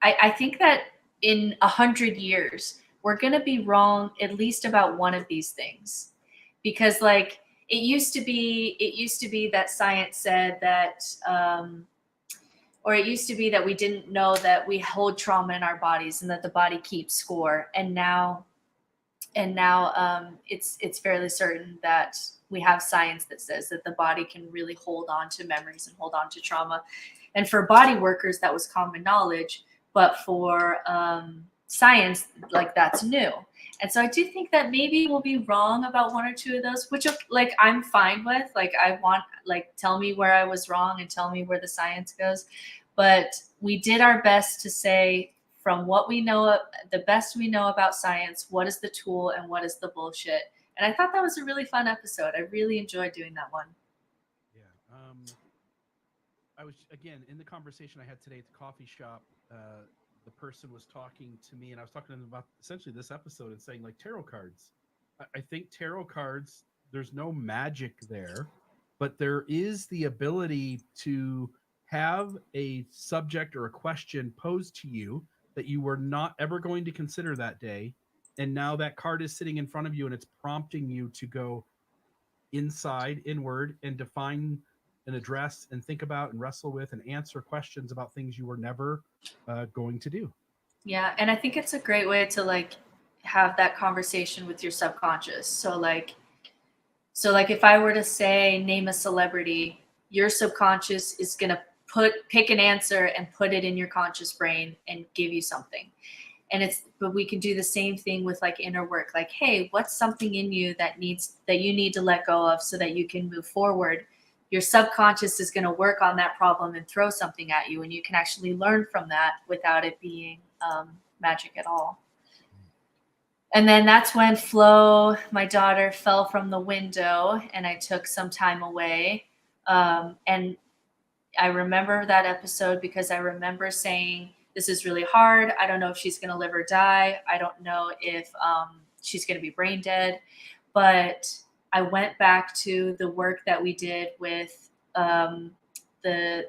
I think that in 100 years, we're going to be wrong at least about one of these things. Because like it used to be that science said that, or it used to be that we didn't know that we hold trauma in our bodies and that the body keeps score. And now it's fairly certain that we have science that says that the body can really hold on to memories and hold on to trauma. And for body workers, that was common knowledge, but for science, like that's new. And so I do think that maybe we'll be wrong about one or two of those, which like I'm fine with. Like I want, like, tell me where I was wrong and tell me where the science goes. But we did our best to say, from what we know, the best we know about science, what is the tool and what is the bullshit. And I thought that was a really fun episode. I really enjoyed doing that one.
Yeah. I was, again, in the conversation I had today at the coffee shop, the person was talking to me and I was talking to them about essentially this episode and saying, like, tarot cards. I think tarot cards, there's no magic there, but there is the ability to have a subject or a question posed to you that you were not ever going to consider that day. And now that card is sitting in front of you and it's prompting you to go inward, and define and address and think about and wrestle with and answer questions about things you were never going to do.
Yeah. And I think it's a great way to like have that conversation with your subconscious. So like if I were to say, name a celebrity, your subconscious is going to pick an answer and put it in your conscious brain and give you something. But we can do the same thing with like inner work. Like, hey, what's something in you that you need to let go of so that you can move forward? your subconscious is going to work on that problem and throw something at you, and you can actually learn from that without it being magic at all. And then that's when Flo, my daughter, fell from the window, and I took some time away. And I remember that episode because I remember saying, this is really hard. I don't know if she's going to live or die. I don't know if she's going to be brain dead. But I went back to the work that we did with the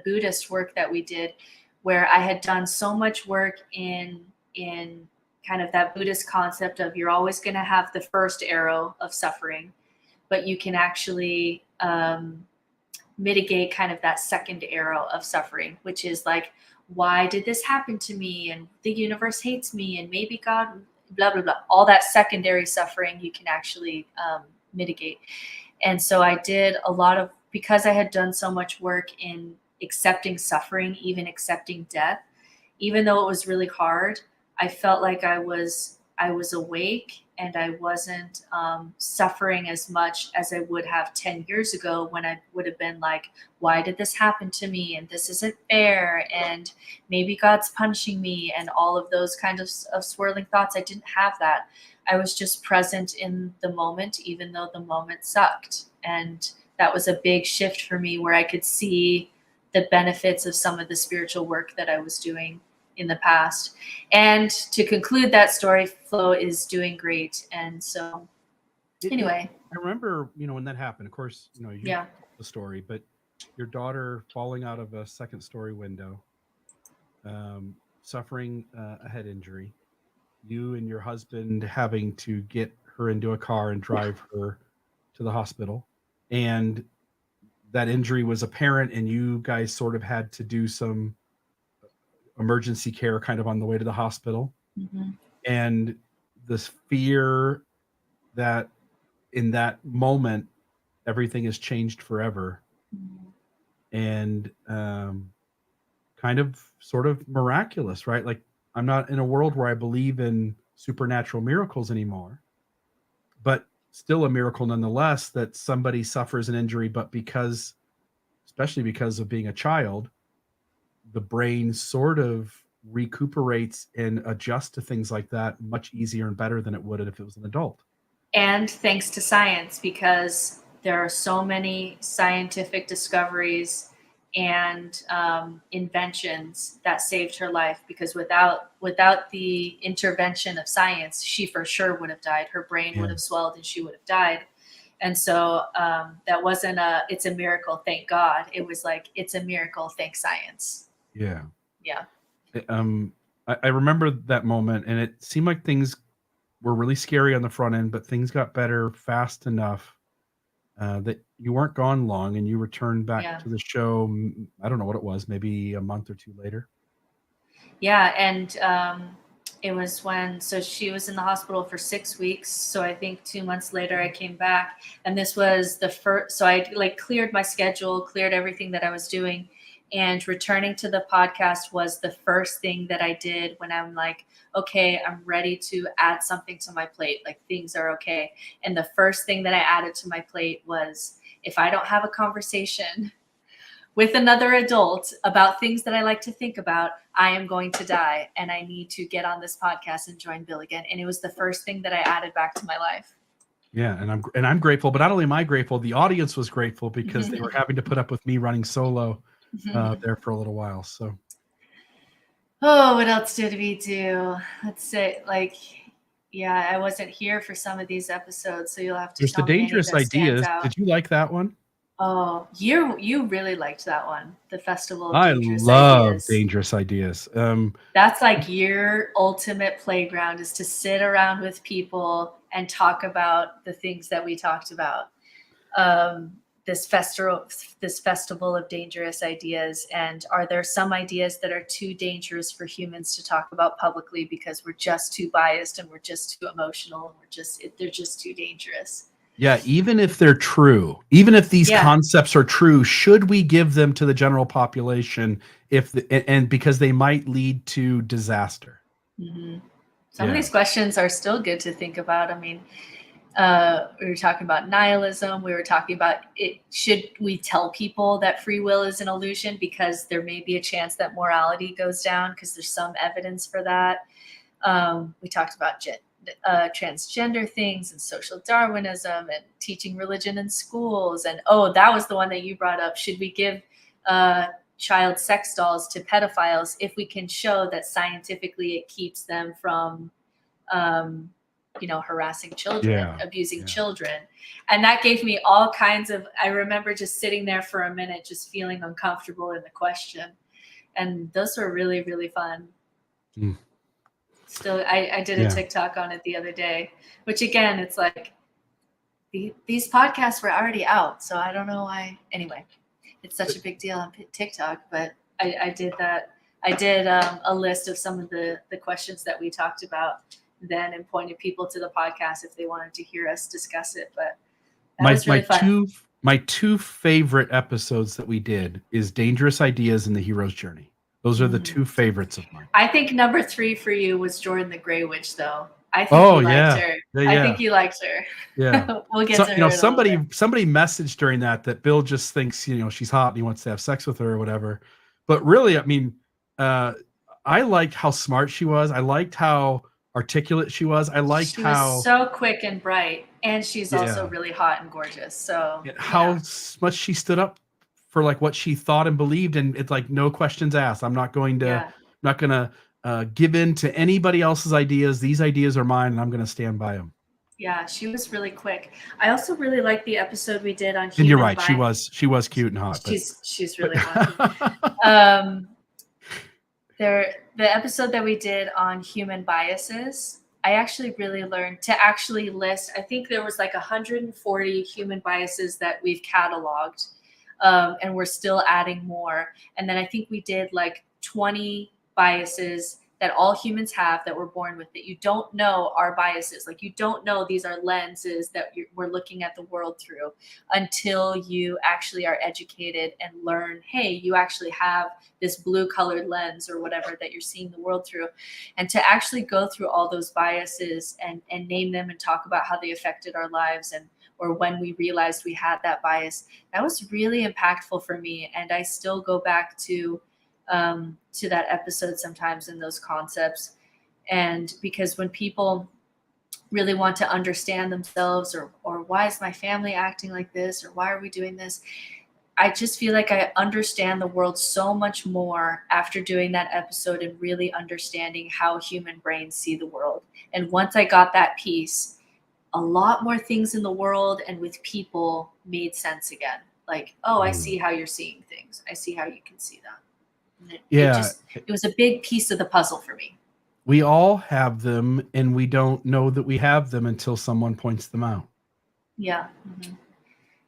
Buddhist work that we did, where I had done so much work in kind of that Buddhist concept of you're always going to have the first arrow of suffering, but you can actually mitigate kind of that second arrow of suffering, which is like, why did this happen to me? And the universe hates me, and maybe God, blah, blah, blah. All that secondary suffering you can actually mitigate. And so I did a lot of, because I had done so much work in accepting suffering, even accepting death, even though it was really hard, I felt like I was awake, and I wasn't suffering as much as I would have 10 years ago, when I would have been like, why did this happen to me? And this isn't fair. And maybe God's punishing me, and all of those kinds of swirling thoughts. I didn't have that. I was just present in the moment, even though the moment sucked. And that was a big shift for me, where I could see the benefits of some of the spiritual work that I was doing in the past. And to conclude that story, Flo is doing great. And so anyway,
I remember, when that happened, of course, you know the story, but your daughter falling out of a second story window, suffering a head injury, you and your husband having to get her into a car and drive her to the hospital, and that injury was apparent, and you guys sort of had to do some emergency care kind of on the way to the hospital.
Mm-hmm.
And this fear that in that moment everything has changed forever.
Mm-hmm.
And kind of sort of miraculous, right? Like, I'm not in a world where I believe in supernatural miracles anymore, but still a miracle nonetheless that somebody suffers an injury, but especially because of being a child, the brain sort of recuperates and adjusts to things like that much easier and better than it would if it was an adult.
And thanks to science, because there are so many scientific discoveries and inventions that saved her life, because without the intervention of science, she for sure would have died. Her brain would have swelled and she would have died. And so that wasn't it's a miracle, thank God. It was like, it's a miracle, thank science.
Yeah.
Yeah.
I remember that moment, and it seemed like things were really scary on the front end, but things got better fast enough that you weren't gone long, and you returned back to the show. I don't know what it was, maybe a month or two later.
Yeah. And it was so she was in the hospital for 6 weeks. So I think 2 months later I came back, and this was the first, so I cleared my schedule, cleared everything that I was doing. And returning to the podcast was the first thing that I did when I'm like, okay, I'm ready to add something to my plate. Like, things are okay. And the first thing that I added to my plate was, if I don't have a conversation with another adult about things that I like to think about, I am going to die. And I need to get on this podcast and join Bill again. And it was the first thing that I added back to my life.
Yeah. And I'm grateful, but not only am I grateful, the audience was grateful, because they were having to put up with me running solo there for a little while. So,
what else did we do? Let's say, I wasn't here for some of these episodes, so you'll have to.
There's the dangerous ideas. Did you like that one?
Oh, you really liked that one, the Festival of Dangerous
love
Ideas.
Dangerous Ideas.
That's like your ultimate playground, is to sit around with people and talk about the things that we talked about. This festival of dangerous ideas. And are there some ideas that are too dangerous for humans to talk about publicly because we're just too biased and we're just too emotional and they're just too dangerous?
Yeah, even if they're true, even if these concepts are true, should we give them to the general population and because they might lead to disaster?
Mm-hmm. Some of these questions are still good to think about. I mean, We were talking about nihilism. We were talking about should we tell people that free will is an illusion because there may be a chance that morality goes down because there's some evidence for that. We talked about transgender things and social Darwinism and teaching religion in schools. And that was the one that you brought up. Should we give child sex dolls to pedophiles if we can show that scientifically it keeps them from harassing children, abusing children? And that gave me all kinds of, I remember just sitting there for a minute, just feeling uncomfortable in the question. And those were really, really fun. Still, I did a TikTok on it the other day, which again, it's like these podcasts were already out. So I don't know why. Anyway, it's such a big deal on TikTok, but I did that. I did a list of some of the questions that we talked about then and pointed people to the podcast if they wanted to hear us discuss it. But that was really fun.
My two favorite episodes that we did is Dangerous Ideas and The Hero's Journey. Those are the two favorites of mine. I
think number 3 for you was Jordan the Grey Witch, though. I think you liked her. I think you liked her.
Yeah.
We'll get to her.
Somebody messaged during that Bill just thinks, she's hot and he wants to have sex with her or whatever. But really, I mean, I liked how smart she was. I liked how articulate she was. I liked
she was so quick and bright, and she's also really hot and gorgeous. So
how much she stood up for like what she thought and believed, and it's like no questions asked. I'm not going to give in to anybody else's ideas. These ideas are mine, and I'm going to stand by them.
Yeah, she was really quick. I also really liked the episode we did on.
And you're right, she was cute and hot.
She's really hot. The episode that we did on human biases, I actually really learned to actually list. I think there was like 140 human biases that we've cataloged. And we're still adding more. And then I think we did like 20 biases that all humans have that we're born with that you don't know are biases. Like you don't know these are lenses that we're looking at the world through until you actually are educated and learn, hey, you actually have this blue colored lens or whatever that you're seeing the world through. And to actually go through all those biases and name them and talk about how they affected our lives or when we realized we had that bias, that was really impactful for me. And I still go back to that episode sometimes in those concepts. And because when people really want to understand themselves or why is my family acting like this, or why are we doing this? I just feel like I understand the world so much more after doing that episode and really understanding how human brains see the world. And once I got that piece, a lot more things in the world and with people made sense again. Like, I see how you're seeing things. I see how you can see that. It was a big piece of the puzzle for me.
We all have them, and we don't know that we have them until someone points them out.
Yeah. Mm-hmm.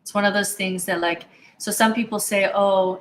It's one of those things that like, so some people say,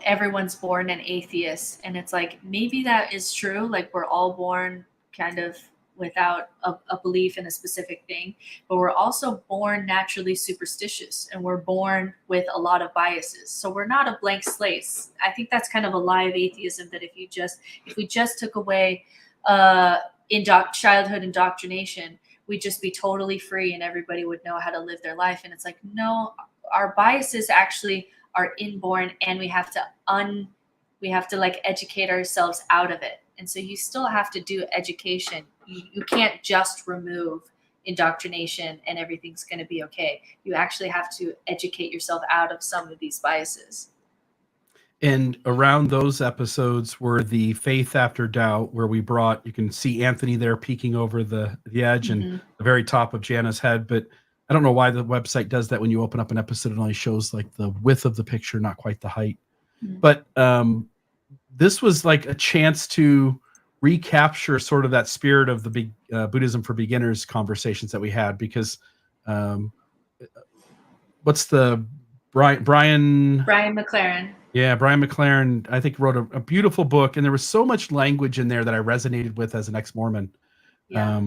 everyone's born an atheist. And it's like, maybe that is true. Like we're all born kind of without a belief in a specific thing, but we're also born naturally superstitious, and we're born with a lot of biases. So we're not a blank slate. I think that's kind of a lie of atheism, that if we just took away childhood indoctrination, we'd just be totally free and everybody would know how to live their life. And it's like, no, our biases actually are inborn, and we have to like educate ourselves out of it. And so you still have to do education. You can't just remove indoctrination and everything's going to be okay. You actually have to educate yourself out of some of these biases.
And around those episodes were the Faith After Doubt, where you can see Anthony there peeking over the edge and the very top of Jana's head. But I don't know why the website does that. When you open up an episode, it only shows like the width of the picture, not quite the height. But this was like a chance to recapture sort of that spirit of the big Buddhism for Beginners conversations that we had, because what's the Brian
McLaren.
Yeah, Brian McLaren, I think, wrote a beautiful book, and there was so much language in there that I resonated with as an ex-Mormon. Yeah.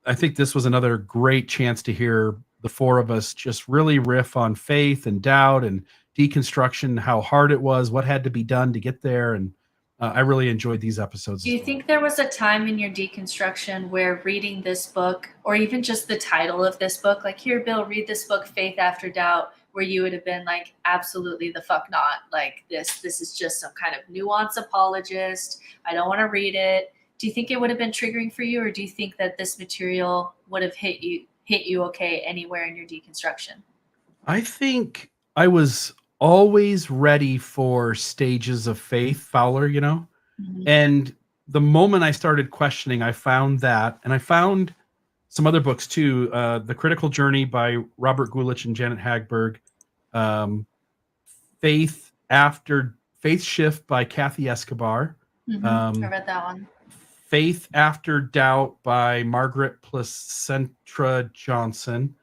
I think this was another great chance to hear the four of us just really riff on faith and doubt and deconstruction, how hard it was, what had to be done to get there. And I really enjoyed these episodes.
Do you think there was a time in your deconstruction where reading this book, or even just the title of this book, like, here, Bill, read this book, Faith After Doubt, where you would have been like, absolutely the fuck not. Like, this is just some kind of nuance apologist. I don't want to read it. Do you think it would have been triggering for you, or do you think that this material would have hit you okay anywhere in your deconstruction?
I think I was always ready for stages of faith, Fowler,
Mhm.
And the moment I started questioning, I found that, and I found some other books too. The Critical Journey by Robert Guelich and Janet Hagberg, Faith Shift by Kathy Escobar,
I read that one.
Faith After Doubt by Margaret Placentra Johnson.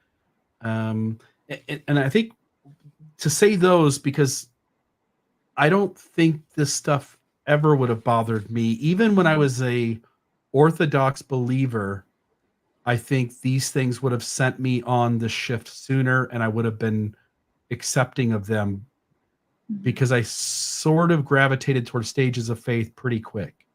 And I think to say those, because I don't think this stuff ever would have bothered me. Even when I was a Orthodox believer, I think these things would have sent me on the shift sooner, and I would have been accepting of them because I sort of gravitated towards stages of faith pretty quick.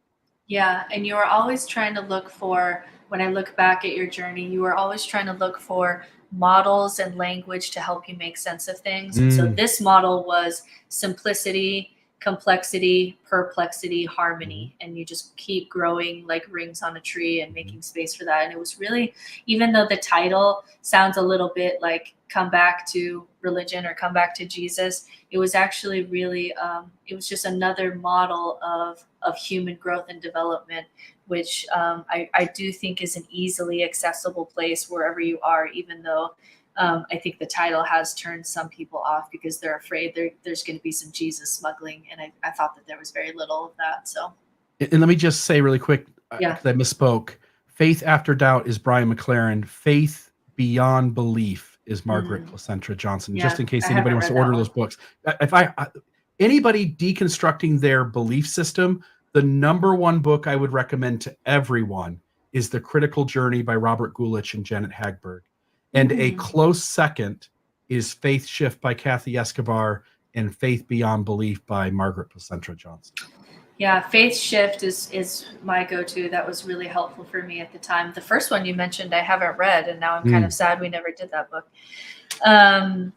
Yeah, and you were always trying to look for, when I look back at your journey, you were always trying to look for models and language to help you make sense of things. And so this model was simplicity, complexity, perplexity, harmony, and you just keep growing like rings on a tree and making space for that. And it was really, even though the title sounds a little bit like come back to religion or come back to Jesus, it was actually really, it was just another model of human growth and development, which I do think is an easily accessible place wherever you are, even though I think the title has turned some people off because they're afraid there's going to be some Jesus smuggling. And I thought that there was very little of that. So,
and let me just say really quick,
yeah,
'cause I misspoke. Faith After Doubt is Brian McLaren. Faith Beyond Belief is Margaret Placentra Johnson.
Yeah,
just in case
I
anybody
haven't
wants to
read
order
that
those books. If anybody deconstructing their belief system, the number one book I would recommend to everyone is The Critical Journey by Robert Guelich and Janet Hagberg. And a close second is Faith Shift by Kathy Escobar and Faith Beyond Belief by Margaret Placentra Johnson.
Yeah, Faith Shift is my go-to. That was really helpful for me at the time. The first one you mentioned, I haven't read, and now I'm kind of sad we never did that book. And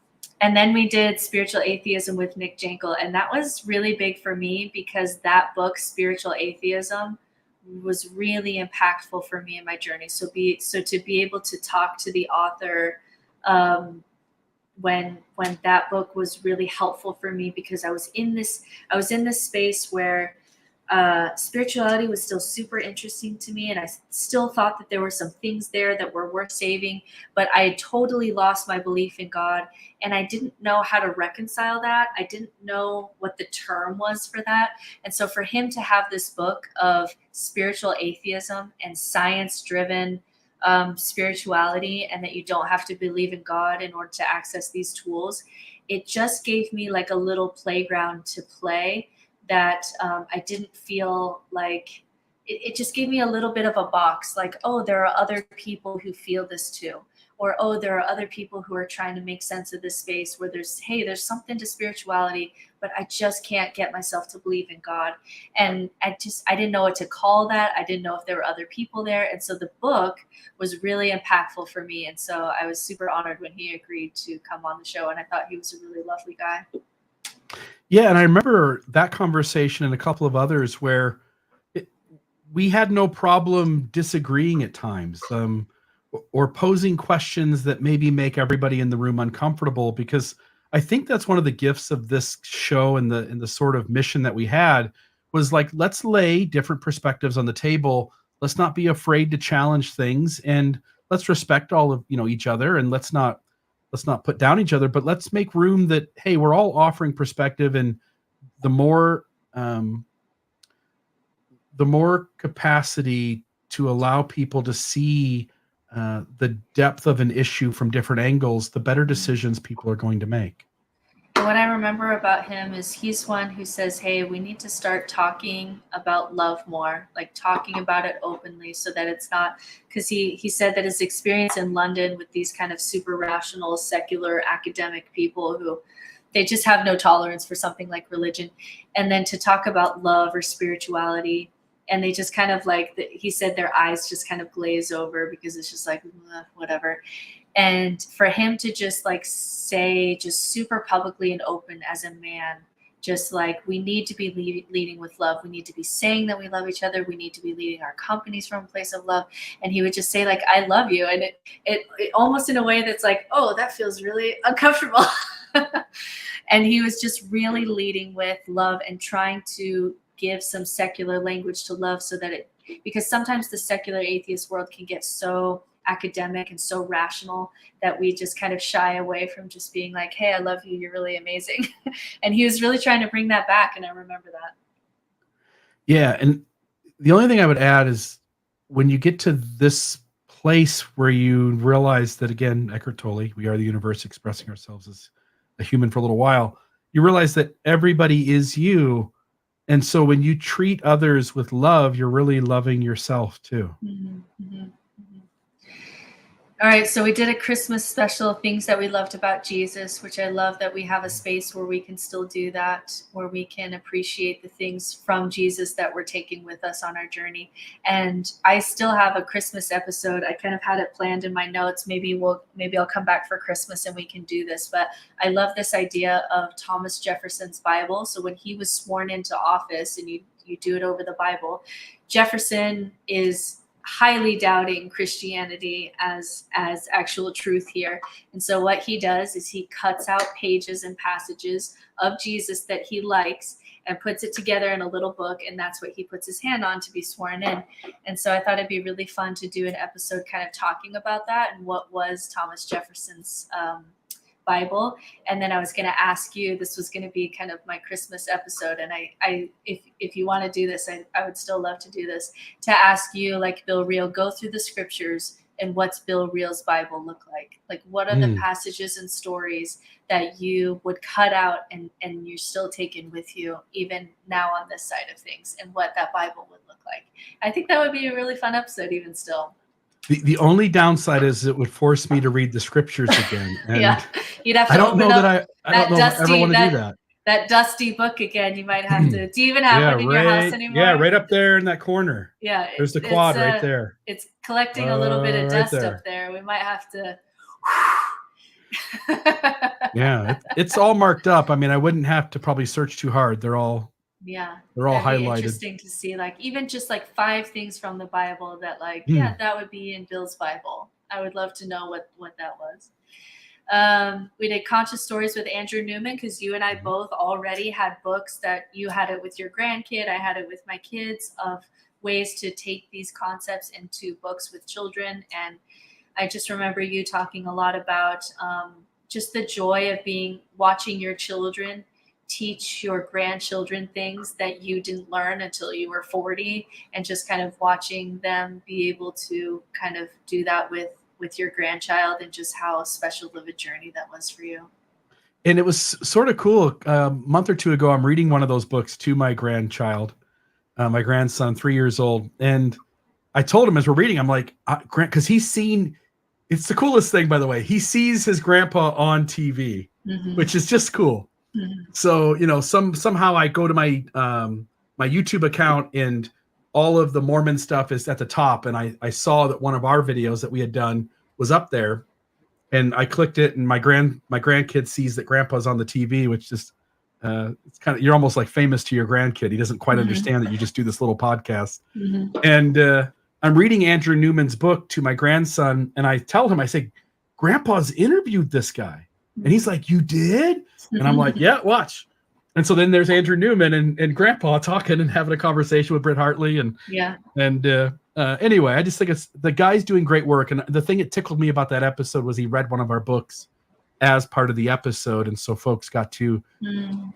then we did Spiritual Atheism with Nick Jankel, and that was really big for me because that book, Spiritual Atheism, was really impactful for me in my journey. So to be able to talk to the author when that book was really helpful for me, because I was in this space where spirituality was still super interesting to me, and I still thought that there were some things there that were worth saving, but I had totally lost my belief in God, and I didn't know how to reconcile that. I didn't know what the term was for that. And so for him to have this book of spiritual atheism and science-driven spirituality, and that you don't have to believe in God in order to access these tools, it just gave me like a little playground to play that I didn't feel like it just gave me a little bit of a box, like, oh, there are other people who feel this too, or oh, there are other people who are trying to make sense of this space where there's something to spirituality, but I just can't get myself to believe in God. And I didn't know what to call that. I didn't know if there were other people there. And so the book was really impactful for me. And so I was super honored when he agreed to come on the show. And I thought he was a really lovely guy.
Yeah, and I remember that conversation and a couple of others where we had no problem disagreeing at times, or posing questions that maybe make everybody in the room uncomfortable, because I think that's one of the gifts of this show and the sort of mission that we had was like, let's lay different perspectives on the table. Let's not be afraid to challenge things, and let's respect all of each other, and let's not put down each other, but let's make room that, hey, we're all offering perspective, and the more capacity to allow people to see the depth of an issue from different angles, the better decisions people are going to make.
What I remember about him is he's one who says, hey, we need to start talking about love more, like talking about it openly, so that it's not, because he said that his experience in London with these kind of super rational, secular, academic people who they just have no tolerance for something like religion. And then to talk about love or spirituality, and they just kind of like, he said their eyes just kind of glaze over because it's just like, whatever. And for him to just like say, just super publicly and open as a man, just like, we need to be leading with love. We need to be saying that we love each other. We need to be leading our companies from a place of love. And he would just say like, I love you. And it almost in a way that's like, oh, that feels really uncomfortable. And he was just really leading with love and trying to give some secular language to love, so that because sometimes the secular atheist world can get so academic and so rational that we just kind of shy away from just being like, hey, I love you, you're really amazing. And he was really trying to bring that back, and I remember that.
Yeah, and the only thing I would add is when you get to this place where you realize that, again, Eckhart Tolle, we are the universe expressing ourselves as a human for a little while, you realize that everybody is you. And so when you treat others with love, you're really loving yourself too.
Mm-hmm, mm-hmm, mm-hmm. All right, so we did a Christmas special, things that we loved about Jesus, which I love that we have a space where we can still do that, where we can appreciate the things from Jesus that we're taking with us on our journey. And I still have a Christmas episode. I kind of had it planned in my notes. Maybe I'll come back for Christmas and we can do this. But I love this idea of Thomas Jefferson's Bible. So when he was sworn into office, and you do it over the Bible, Jefferson is highly doubting Christianity as actual truth here. And so what he does is he cuts out pages and passages of Jesus that he likes and puts it together in a little book, and that's what he puts his hand on to be sworn in. And so I thought it'd be really fun to do an episode kind of talking about that and what was Thomas Jefferson's Bible. And then I was going to ask you, this was going to be kind of my Christmas episode, and I if you want to do this, I would still love to do this, to ask you, like Bill Reel, go through the scriptures and what's Bill Reel's Bible look like? Like, what are the passages and stories that you would cut out and you're still taking with you even now on this side of things, and what that Bible would look like? I think that would be a really fun episode even still.
The only downside is it would force me to read the scriptures again. And
yeah, you'd have to.
I don't know that I don't know if I ever want to do that.
That dusty book again. You might have to. Do you even have one in your house anymore?
Yeah, right up there in that corner.
Yeah,
there's the quad right there.
It's collecting a little bit of dust up there. We might have to.
Yeah, it's all marked up. I mean, I wouldn't have to probably search too hard. They're all highlighted.
Interesting to see, like, even just like 5 things from the Bible that, like, that would be in Bill's Bible. I would love to know what that was. We did Conscious Stories with Andrew Newman, because you and I both already had books that you had it with your grandkid. I had it with my kids, of ways to take these concepts into books with children. And I just remember you talking a lot about just the joy of watching your children teach your grandchildren things that you didn't learn until you were 40, and just kind of watching them be able to kind of do that with your grandchild, and just how special of a journey that was for you.
And it was sort of cool. A month or 2 ago, I'm reading one of those books to my grandchild, my grandson, 3 years old. And I told him as we're reading, I'm like, because he's seen, it's the coolest thing, by the way. He sees his grandpa on TV, which is just cool. So, somehow I go to my my YouTube account, and all of the Mormon stuff is at the top. And I saw that one of our videos that we had done was up there, and I clicked it, and my grandkid sees that grandpa's on the TV, which just it's kind of, you're almost like famous to your grandkid. He doesn't quite understand that you just do this little podcast. And I'm reading Andrew Newman's book to my grandson, and I tell him, I say, Grandpa's interviewed this guy. And he's like, you did? And I'm like, yeah, watch. And so then there's Andrew Newman and Grandpa talking and having a conversation with Britt Hartley. And anyway, I just think the guy's doing great work. And the thing that tickled me about that episode was he read one of our books as part of the episode. And so folks got to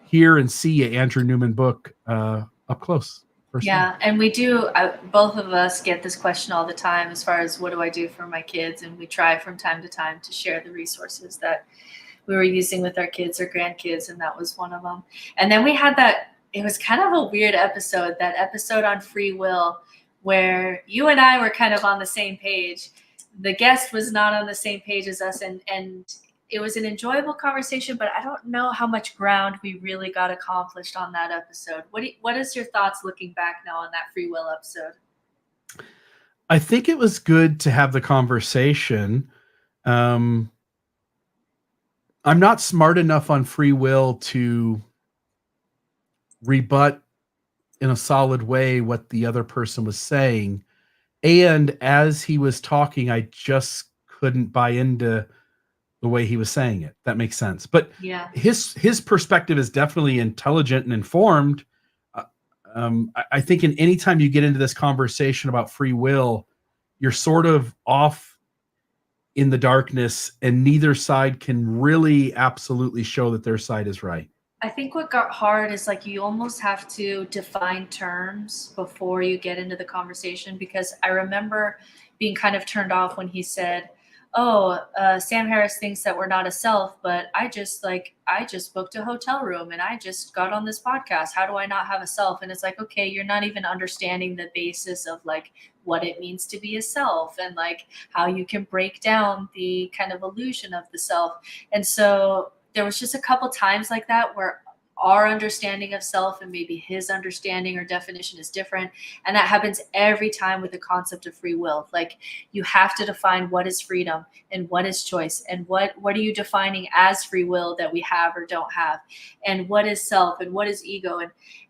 hear and see an Andrew Newman book up close.
Yeah, and we do, both of us get this question all the time as far as what do I do for my kids? And we try from time to time to share the resources that we were using with our kids or grandkids, and that was one of them. And then we had it was kind of a weird episode, that episode on free will, where you and I were kind of on the same page. The guest was not on the same page as us, and it was an enjoyable conversation, but I don't know how much ground we really got accomplished on that episode. What is your thoughts looking back now on that free will episode?
I think it was good to have the conversation. I'm not smart enough on free will to rebut in a solid way what the other person was saying. And as he was talking, I just couldn't buy into the way he was saying it. That makes sense. But
Yeah.
his perspective is definitely intelligent and informed. I think in any time you get into this conversation about free will, you're sort of off in the darkness, and neither side can really absolutely show that their side is right.
I think what got hard is like you almost have to define terms before you get into the conversation, because I remember being kind of turned off when he said, "Oh, Sam Harris thinks that we're not a self, but I just booked a hotel room and I just got on this podcast. How do I not have a self?" And it's like, okay, you're not even understanding the basis of like what it means to be a self and like how you can break down the kind of illusion of the self. And so there was just a couple times like that where our understanding of self and maybe his understanding or definition is different. And that happens every time with the concept of free will. Like you have to define what is freedom and what is choice and what are you defining as free will that we have or don't have, and what is self and what is ego.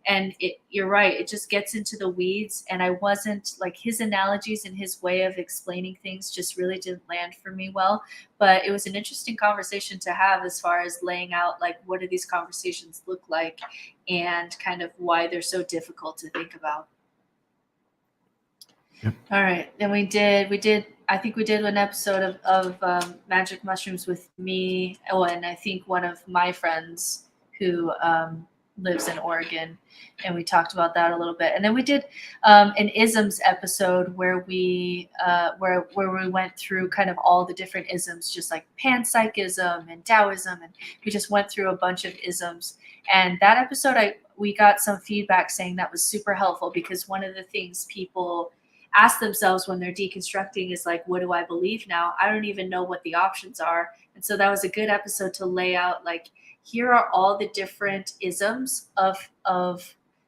And you're right, it just gets into the weeds. And I wasn't like, his analogies and his way of explaining things just really didn't land for me well. But it was an interesting conversation to have as far as laying out like what do these conversations look like and kind of why they're so difficult to think about.
Yep.
All right, then we did I think we did an episode of magic mushrooms with me, and I think one of my friends who lives in Oregon, and we talked about that a little bit. And then we did an isms episode where we went through kind of all the different isms, just like panpsychism and Taoism, and we just went through a bunch of isms. And that episode, we got some feedback saying that was super helpful, because one of the things people ask themselves when they're deconstructing is like, what do I believe now? I don't even know what the options are. And so that was a good episode to lay out like, here are all the different isms of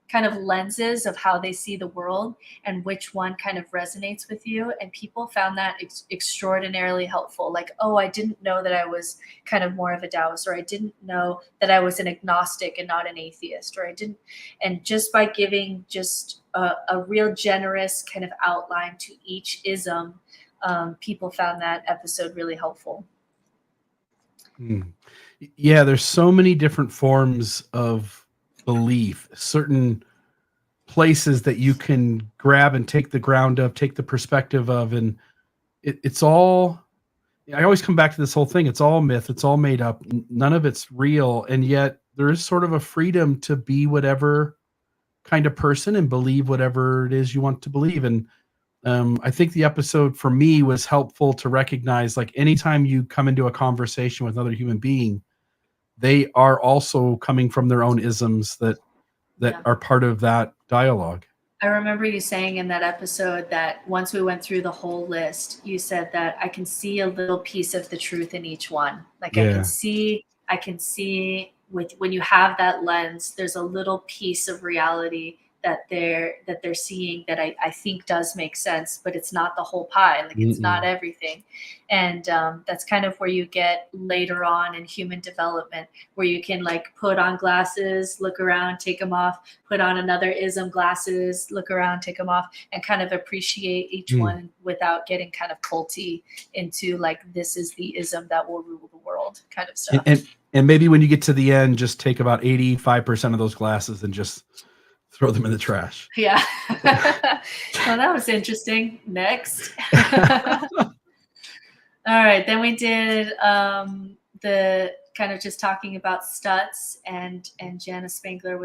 kind of lenses of how they see the world and which one kind of resonates with you. And people found that extraordinarily helpful. Like, oh, I didn't know that I was kind of more of a Taoist, or I didn't know that I was an agnostic and not an atheist, or I didn't. And just by giving just a real generous kind of outline to each ism, people found that episode really helpful.
Yeah, there's so many different forms of belief, certain places that you can grab and take the ground of, take the perspective of, and it's all, I always come back to this whole thing. It's all myth. It's all made up. None of it's real. And yet there is sort of a freedom to be whatever kind of person and believe whatever it is you want to believe. And I think the episode for me was helpful to recognize, like, anytime you come into a conversation with another human being, they are also coming from their own isms that are part of that dialogue.
I remember you saying in that episode that once we went through the whole list, you said that I can see a little piece of the truth in each one. Like, yeah. I can see with, when you have that lens, there's a little piece of reality that they're seeing that I think does make sense, but it's not the whole pie. Like, it's not everything. And that's kind of where you get later on in human development, where you can like put on glasses, look around, take them off, put on another ism glasses, look around, take them off, and kind of appreciate each one without getting kind of culty into like, this is the ism that will rule the world kind of stuff.
And maybe when you get to the end, just take about 85% of those glasses and just throw them in the trash.
Yeah. Well, that was interesting. Next. All right. Then we did the kind of just talking about Stutz, and Jana Spangler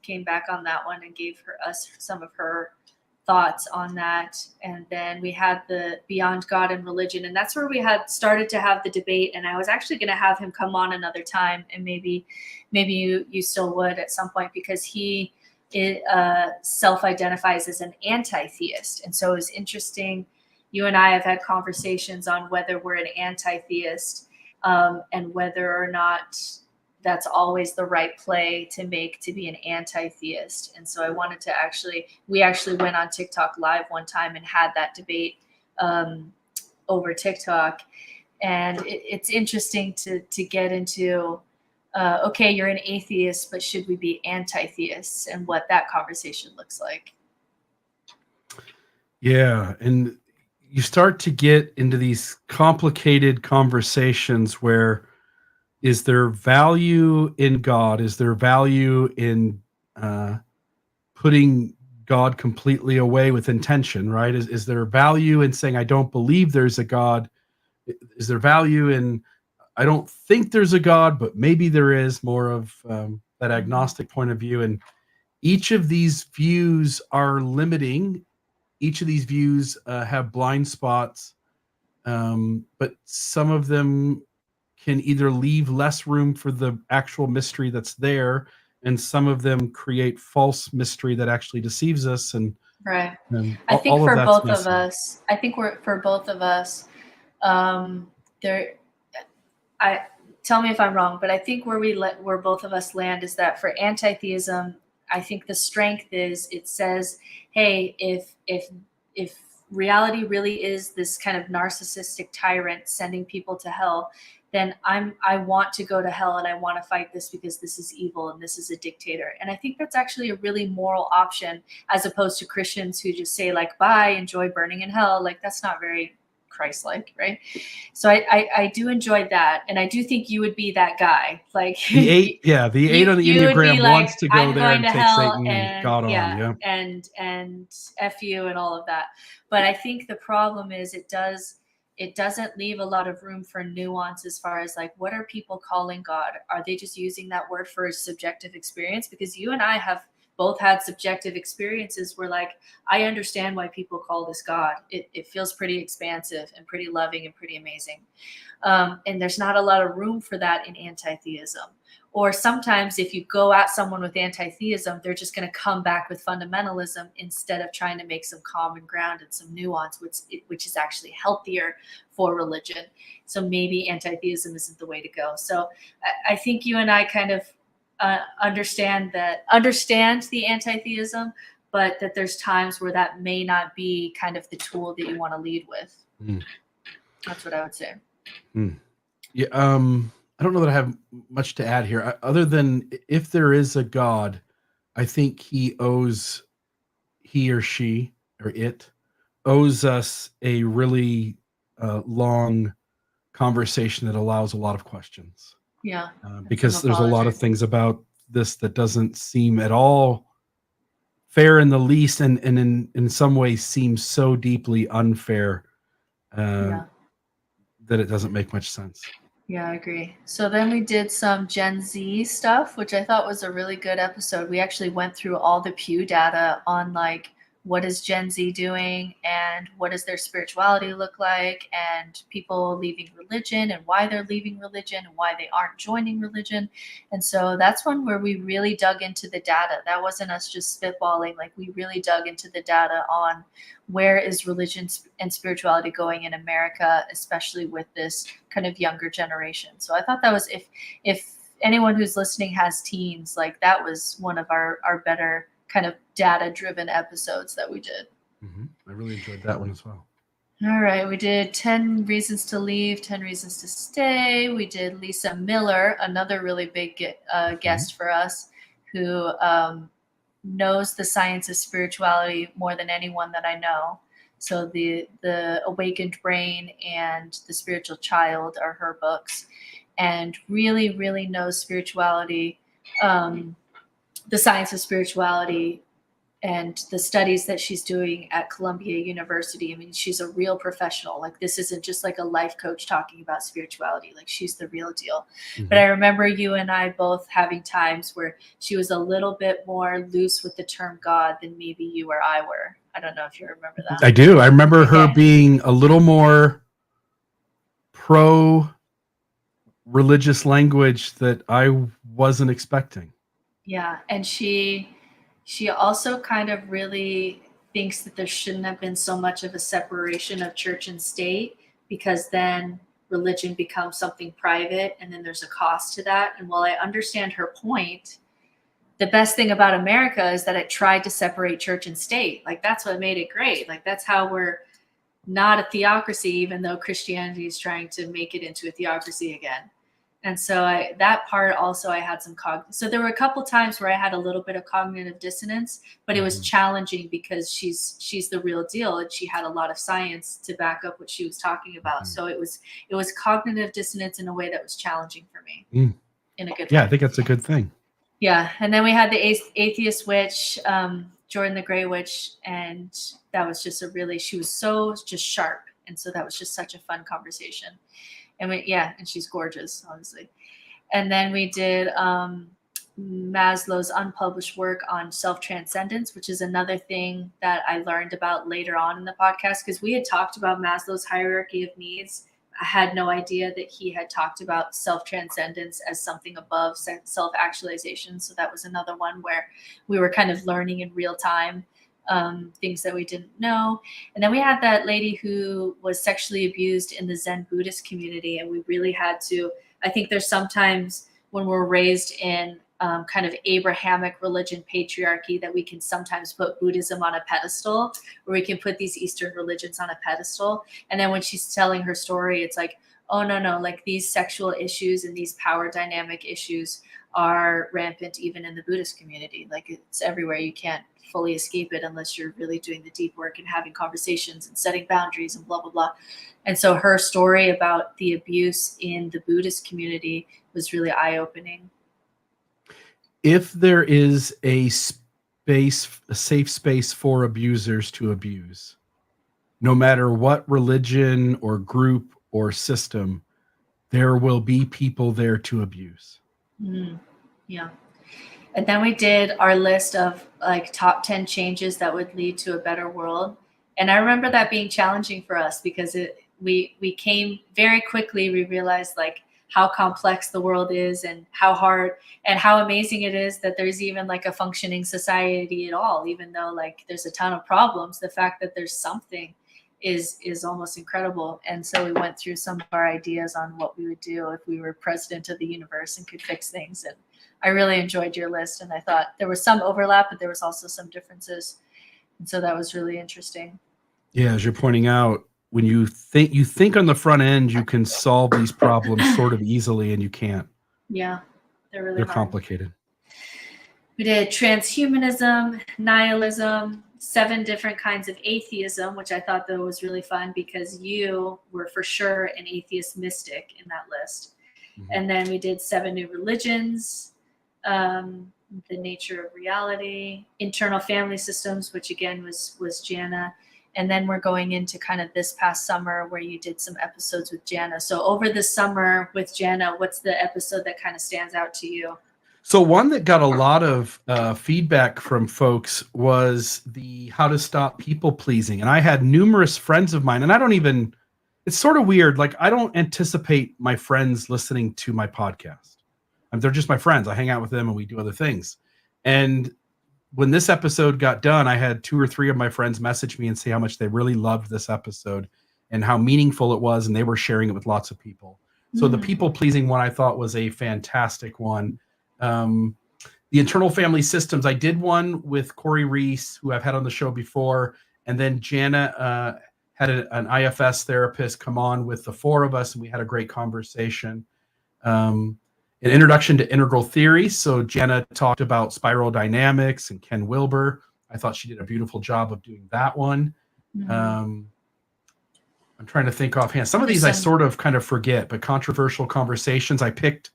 came back on that one and gave us some of her thoughts on that. And then we had the Beyond God and Religion, and that's where we had started to have the debate. And I was actually going to have him come on another time, and maybe you still would at some point, because he self-identifies as an anti-theist. And so it was interesting. You and I have had conversations on whether we're an anti-theist. and whether or not that's always the right play to make to be an anti-theist. And so I wanted to we actually went on TikTok live one time and had that debate over TikTok. And it's interesting to get into, okay, you're an atheist, but should we be anti-theists, and what that conversation looks like.
Yeah. And you start to get into these complicated conversations where, is there value in God? Is there value in putting God completely away with intention, right? Is there value in saying, I don't believe there's a God? Is there value in, I don't think there's a God, but maybe there is, more of that agnostic point of view? And each of these views are limiting. Each of these views have blind spots, but some of them can either leave less room for the actual mystery that's there, and some of them create false mystery that actually deceives us. And
Right.
and
I think
all
for
of that's
both
messy.
of us, for both of us, there, tell me if I'm wrong, but I think where both of us land is that for anti-theism, I think the strength is, it says, hey, if reality really is this kind of narcissistic tyrant sending people to hell, then I want to go to hell, and I want to fight this because this is evil and this is a dictator. And I think that's actually a really moral option, as opposed to Christians who just say, like, bye, enjoy burning in hell. Like, that's not very Christ-like, right? So I do enjoy that, and I do think you would be that guy. Like
The eight, yeah, the eight on the
you would be
Enneagram
like,
wants to go
I'm
there
going
and
to
take
hell,
Satan and
and
God on.
yeah,
Yeah.
and F you and all of that. But I think the problem is it doesn't leave a lot of room for nuance as far as, like, what are people calling God? Are they just using that word for a subjective experience? Because you and I have both had subjective experiences where, like, I understand why people call this God. It feels pretty expansive and pretty loving and pretty amazing. And there's not a lot of room for that in anti-theism. Or sometimes if you go at someone with anti-theism, they're just going to come back with fundamentalism instead of trying to make some common ground and some nuance, which is actually healthier for religion. So maybe anti-theism isn't the way to go. So I think you and I kind of understand the anti-theism, but that there's times where that may not be kind of the tool that you want to lead with. That's what I would say.
Yeah. I don't know that I have much to add here, other than, if there is a God, I think he or she or it owes us a really long conversation that allows a lot of questions.
Yeah.
Because there's a lot of things about this that doesn't seem at all fair in the least, and in some ways seems so deeply unfair that it doesn't make much sense.
Yeah, I agree. So then we did some Gen Z stuff, which I thought was a really good episode. We actually went through all the Pew data on, like, what is Gen Z doing and what does their spirituality look like, and people leaving religion and why they're leaving religion and why they aren't joining religion. And so that's one where we really dug into the data. That wasn't us just spitballing. Like, we really dug into the data on where is religion and spirituality going in America, especially with this kind of younger generation. So I thought that was, if anyone who's listening has teens, like, that was one of our better kind of data-driven episodes that we did.
I really enjoyed that one as well.
All right, we did 10 reasons to leave, 10 reasons to stay. We did Lisa Miller, another really big guest for us, who knows the science of spirituality more than anyone that I know. So the Awakened Brain and The Spiritual Child are her books, and really, really knows spirituality, the science of spirituality, and the studies that she's doing at Columbia University. I mean, she's a real professional. Like, this isn't just like a life coach talking about spirituality. Like, she's the real deal. But I remember you and I both having times where she was a little bit more loose with the term God than maybe you or I were. I don't know if you remember that.
I do. I remember her being a little more pro religious language that I wasn't expecting.
Yeah, and she also kind of really thinks that there shouldn't have been so much of a separation of church and state, because then religion becomes something private, and then there's a cost to that. And while I understand her point, the best thing about America is that it tried to separate church and state. Like, that's what made it great. Like, that's how we're not a theocracy, even though Christianity is trying to make it into a theocracy again. And so that part also, I had some so there were a couple times where I had a little bit of cognitive dissonance, but it was challenging because she's the real deal, and she had a lot of science to back up what she was talking about. So it was cognitive dissonance in a way that was challenging for me in a good way.
Yeah, I think that's a good thing.
Yeah. And then we had the atheist witch, Jordan the Grey Witch, and that was just she was so just sharp. And so that was just such a fun conversation. And and she's gorgeous, honestly. And then we did Maslow's unpublished work on self-transcendence, which is another thing that I learned about later on in the podcast, because we had talked about Maslow's hierarchy of needs. I had no idea that he had talked about self-transcendence as something above self-actualization. So that was another one where we were kind of learning in real time things that we didn't know. And then we had that lady who was sexually abused in the Zen Buddhist community. And we really had to, I think there's sometimes when we're raised in kind of Abrahamic religion patriarchy that we can sometimes put Buddhism on a pedestal, or we can put these Eastern religions on a pedestal. And then when she's telling her story, it's like, oh, no, like these sexual issues and these power dynamic issues are rampant even in the Buddhist community. Like, it's everywhere. You can't fully escape it unless you're really doing the deep work and having conversations and setting boundaries and blah, blah, blah. And so her story about the abuse in the Buddhist community was really eye-opening.
If there is a safe space for abusers to abuse, no matter what religion or group or system, there will be people there to abuse.
Yeah. And then we did our list of like top 10 changes that would lead to a better world. And I remember that being challenging for us because we came very quickly. We realized like how complex the world is and how hard and how amazing it is that there's even like a functioning society at all, even though like there's a ton of problems. The fact that there's something is almost incredible. And so we went through some of our ideas on what we would do if we were president of the universe and could fix things. And I really enjoyed your list. And I thought there was some overlap, but there was also some differences. And so that was really interesting.
Yeah, as you're pointing out, when you think on the front end, you can solve these problems sort of easily, and you can't.
Yeah, they're
hard. Complicated.
We did transhumanism, nihilism, 7 different kinds of atheism, which I thought that was really fun because you were for sure an atheist mystic in that list. Mm-hmm. And then we did 7 new religions, the nature of reality, internal family systems, which again was Jana. And then we're going into kind of this past summer where you did some episodes with Jana. So over the summer with Jana, what's the episode that kind of stands out to you?
So one that got a lot of feedback from folks was the how to stop people pleasing. And I had numerous friends of mine, and it's sort of weird. Like, I don't anticipate my friends listening to my podcast. They're just my friends. I hang out with them and we do other things. And when this episode got done, I had 2 or 3 of my friends message me and say how much they really loved this episode and how meaningful it was. And they were sharing it with lots of people. So the people pleasing one I thought was a fantastic one. The internal family systems, I did one with Corey Reese, who I've had on the show before. And then Jana had an IFS therapist come on with the 4 of us, and we had a great conversation. An introduction to integral theory. So Jana talked about spiral dynamics and Ken Wilber. I thought she did a beautiful job of doing that one. I'm trying to think offhand. Some of these I sort of kind of forget, but controversial conversations I picked.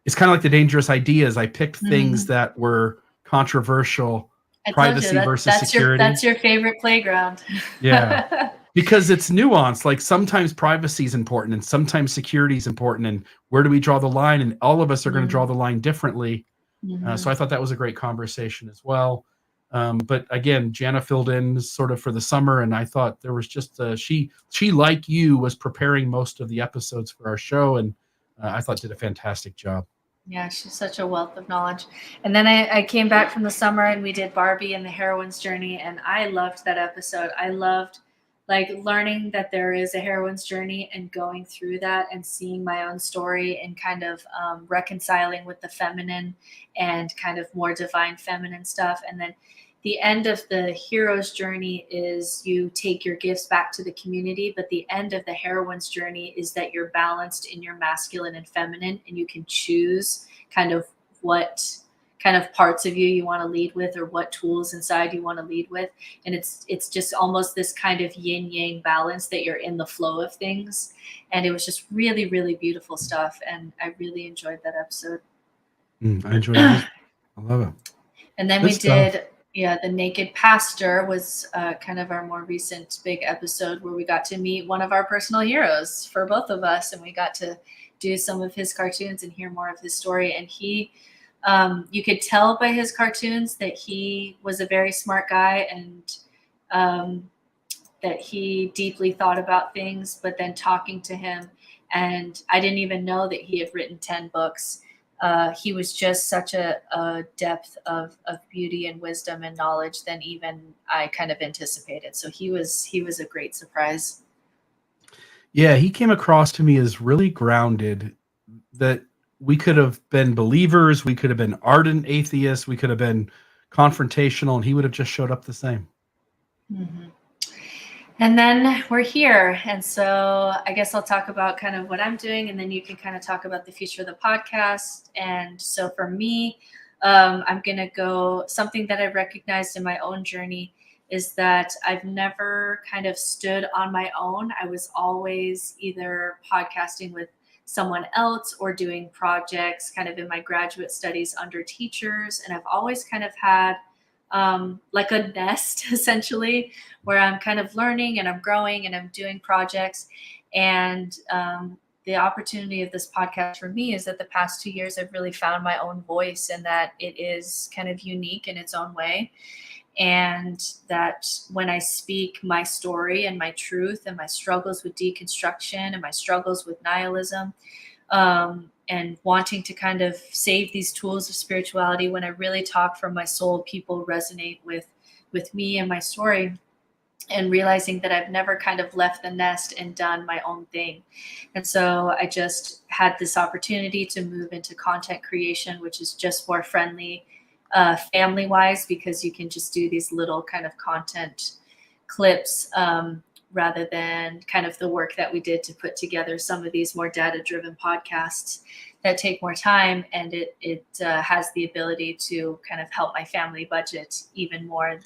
It's kind of like the dangerous ideas. I picked things that were controversial. Privacy versus security.
That's your favorite playground.
Yeah. Because it's nuanced. Like, sometimes privacy is important and sometimes security is important. And where do we draw the line? And all of us are going to draw the line differently. So I thought that was a great conversation as well. But again, Jana filled in sort of for the summer. And I thought there was just, she, like you, was preparing most of the episodes for our show. And I thought did a fantastic job.
Yeah, she's such a wealth of knowledge. And then I came back from the summer and we did Barbie and the Heroine's Journey. And I loved that episode. I loved like learning that there is a heroine's journey and going through that and seeing my own story and kind of reconciling with the feminine and kind of more divine feminine stuff. And then the end of the hero's journey is you take your gifts back to the community, but the end of the heroine's journey is that you're balanced in your masculine and feminine, and you can choose kind of what kind of parts of you want to lead with, or what tools inside you want to lead with. And it's just almost this kind of yin yang balance that you're in the flow of things. And it was just really, really beautiful stuff. And I really enjoyed that episode.
I enjoyed it. I love it.
And then
Good
we
stuff.
did, the Naked Pastor was kind of our more recent big episode where we got to meet one of our personal heroes for both of us. And we got to do some of his cartoons and hear more of his story. And he, you could tell by his cartoons that he was a very smart guy, and that he deeply thought about things. But then talking to him, and I didn't even know that he had written 10 books. He was just such a depth of beauty and wisdom and knowledge than even I kind of anticipated. So he was a great surprise.
Yeah, he came across to me as really grounded, that we could have been believers, we could have been ardent atheists, we could have been confrontational, and he would have just showed up the same.
Mm-hmm. And then we're here. And so I guess I'll talk about kind of what I'm doing, and then you can kind of talk about the future of the podcast. And so for me, I'm going to go, something that I recognized in my own journey is that I've never kind of stood on my own. I was always either podcasting with someone else or doing projects kind of in my graduate studies under teachers. And I've always kind of had like a nest essentially, where I'm kind of learning and I'm growing and I'm doing projects. And the opportunity of this podcast for me is that the past 2 years, I've really found my own voice, and that it is kind of unique in its own way. And that when I speak my story and my truth and my struggles with deconstruction and my struggles with nihilism, and wanting to kind of save these tools of spirituality, when I really talk from my soul, people resonate with me and my story, and realizing that I've never kind of left the nest and done my own thing. And so I just had this opportunity to move into content creation, which is just more friendly family wise, because you can just do these little kind of content clips rather than kind of the work that we did to put together some of these more data driven podcasts that take more time. And it has the ability to kind of help my family budget even more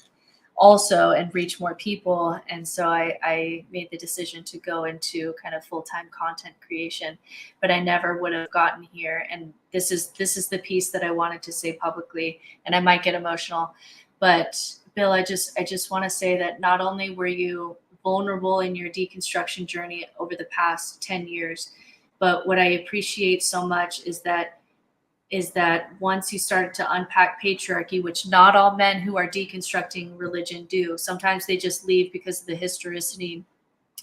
also and reach more people. And so I made the decision to go into kind of full-time content creation, but I never would have gotten here. And this is the piece that I wanted to say publicly, and I might get emotional, but Bill, I just want to say that not only were you vulnerable in your deconstruction journey over the past 10 years, but what I appreciate so much is that once you started to unpack patriarchy, which not all men who are deconstructing religion do, sometimes they just leave because of the historicity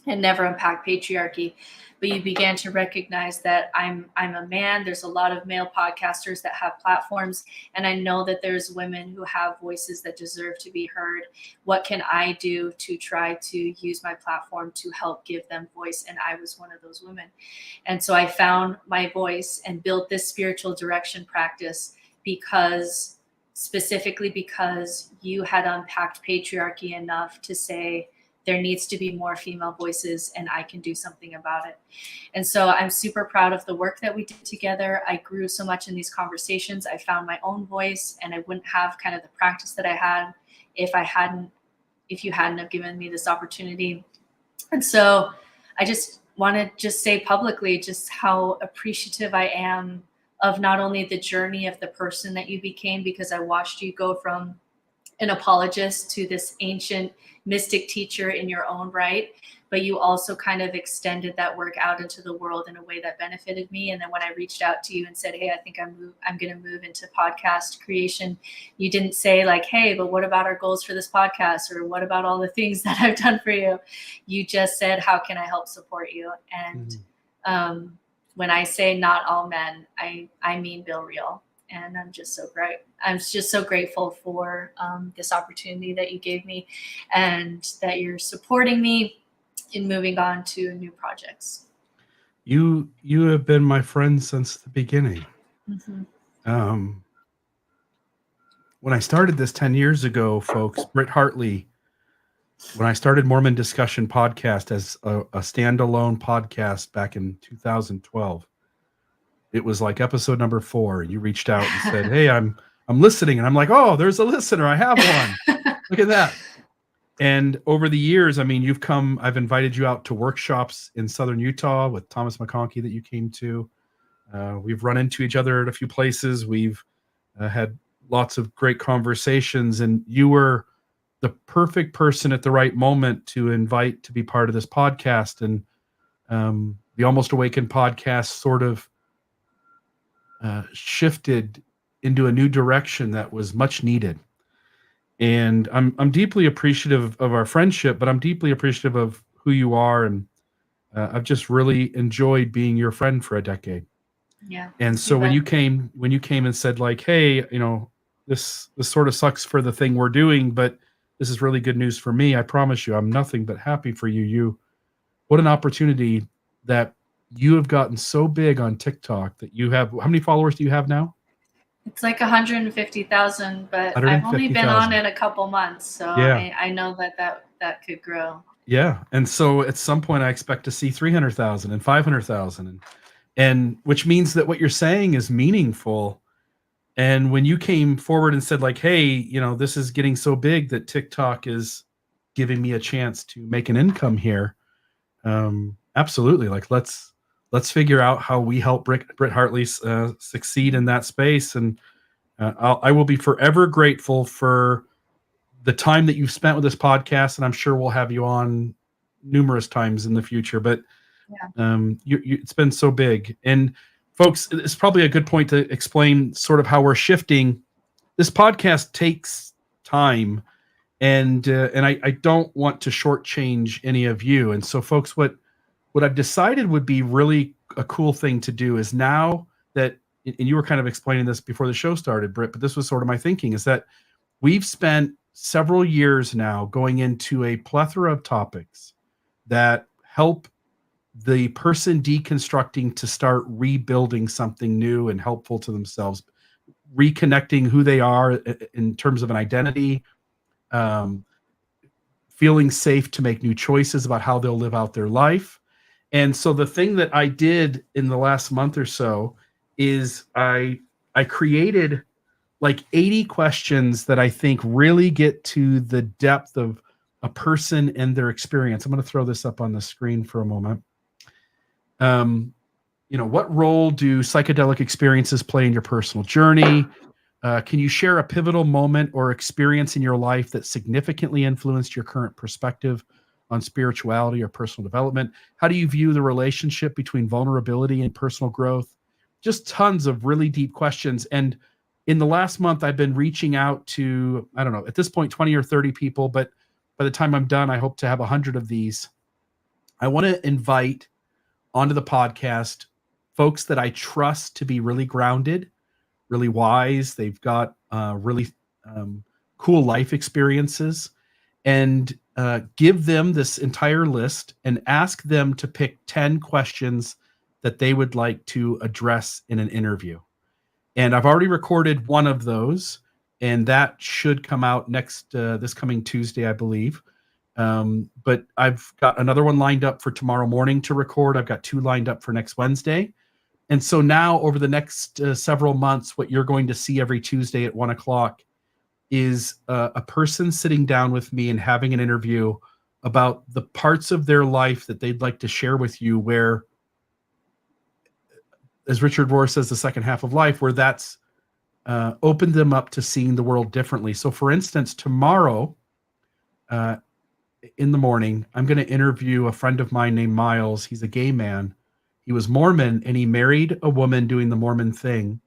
and never unpack patriarchy, but you began to recognize that I'm a man. There's a lot of male podcasters that have platforms, and I know that there's women who have voices that deserve to be heard. What can I do to try to use my platform to help give them voice? And I was one of those women. And so I found my voice and built this spiritual direction practice specifically because you had unpacked patriarchy enough to say, there needs to be more female voices and I can do something about it. And so I'm super proud of the work that we did together. I grew so much in these conversations. I found my own voice, and I wouldn't have kind of the practice that I had if you hadn't have given me this opportunity. And so I just want to just say publicly just how appreciative I am of not only the journey of the person that you became, because I watched you go from an apologist to this ancient mystic teacher in your own right, but you also kind of extended that work out into the world in a way that benefited me. And then when I reached out to you and said, hey, I think I'm going to move into podcast creation, you didn't say like, hey, but what about our goals for this podcast? Or what about all the things that I've done for you? You just said, how can I help support you? And when I say not all men, I mean Bill Real. And I'm just so grateful for this opportunity that you gave me, and that you're supporting me in moving on to new projects.
You have been my friend since the beginning.
Mm-hmm.
When I started this 10 years ago, folks, Britt Hartley, when I started Mormon Discussion Podcast as a standalone podcast back in 2012, it was like episode number 4. You reached out and said, "Hey, I'm listening," and I'm like, "Oh, there's a listener. I have one. Look at that." And over the years, I mean, I've invited you out to workshops in Southern Utah with Thomas McConkie that you came to. We've run into each other at a few places. We've had lots of great conversations, and you were the perfect person at the right moment to invite to be part of this podcast. And the Almost Awakened podcast sort of shifted into a new direction that was much needed. And I'm deeply appreciative of our friendship, but I'm deeply appreciative of who you are. And I've just really enjoyed being your friend for a decade.
Yeah.
And so when you came and said like, "Hey, this sort of sucks for the thing we're doing, but this is really good news for me. I promise you, I'm nothing but happy for you." What an opportunity that you have gotten so big on TikTok that you have. How many followers do you have now?
It's like 150,000, but I've only been on it a couple months, so yeah. I know that could grow.
Yeah, and so at some point I expect to see 300,000 and 500,000, and which means that what you're saying is meaningful. And when you came forward and said like, "Hey, this is getting so big that TikTok is giving me a chance to make an income here," absolutely, like let's figure out how we help Britt Hartley succeed in that space. And I will be forever grateful for the time that you've spent with this podcast, and I'm sure we'll have you on numerous times in the future. But it's been so big. And folks, it's probably a good point to explain sort of how we're shifting. This podcast takes time, and I don't want to shortchange any of you. And so, folks, what I've decided would be really a cool thing to do is, now that, and you were kind of explaining this before the show started, Britt, but this was sort of my thinking, is that we've spent several years now going into a plethora of topics that help the person deconstructing to start rebuilding something new and helpful to themselves, reconnecting who they are in terms of an identity, feeling safe to make new choices about how they'll live out their life. And so the thing that I did in the last month or so is I created like 80 questions that I think really get to the depth of a person and their experience. I'm going to throw this up on the screen for a moment. What role do psychedelic experiences play in your personal journey? Can you share a pivotal moment or experience in your life that significantly influenced your current perspective on spirituality or personal development? How do you view the relationship between vulnerability and personal growth? Just tons of really deep questions. And in the last month, I've been reaching out to, I don't know, at this point, 20 or 30 people, but by the time I'm done, I hope to have 100 of these. I want to invite onto the podcast folks that I trust to be really grounded, really wise. They've got really cool life experiences, and give them this entire list and ask them to pick 10 questions that they would like to address in an interview. And I've already recorded one of those, and that should come out this coming Tuesday, I believe. But I've got another one lined up for tomorrow morning to record. I've got 2 lined up for next Wednesday. And so now over the next several months, what you're going to see every Tuesday at 1:00 is a person sitting down with me and having an interview about the parts of their life that they'd like to share with you, where, as Richard Rohr says, the second half of life, where that's opened them up to seeing the world differently. So for instance, tomorrow in the morning, I'm going to interview a friend of mine named Miles. He's a gay man. He was Mormon, and he married a woman doing the Mormon thing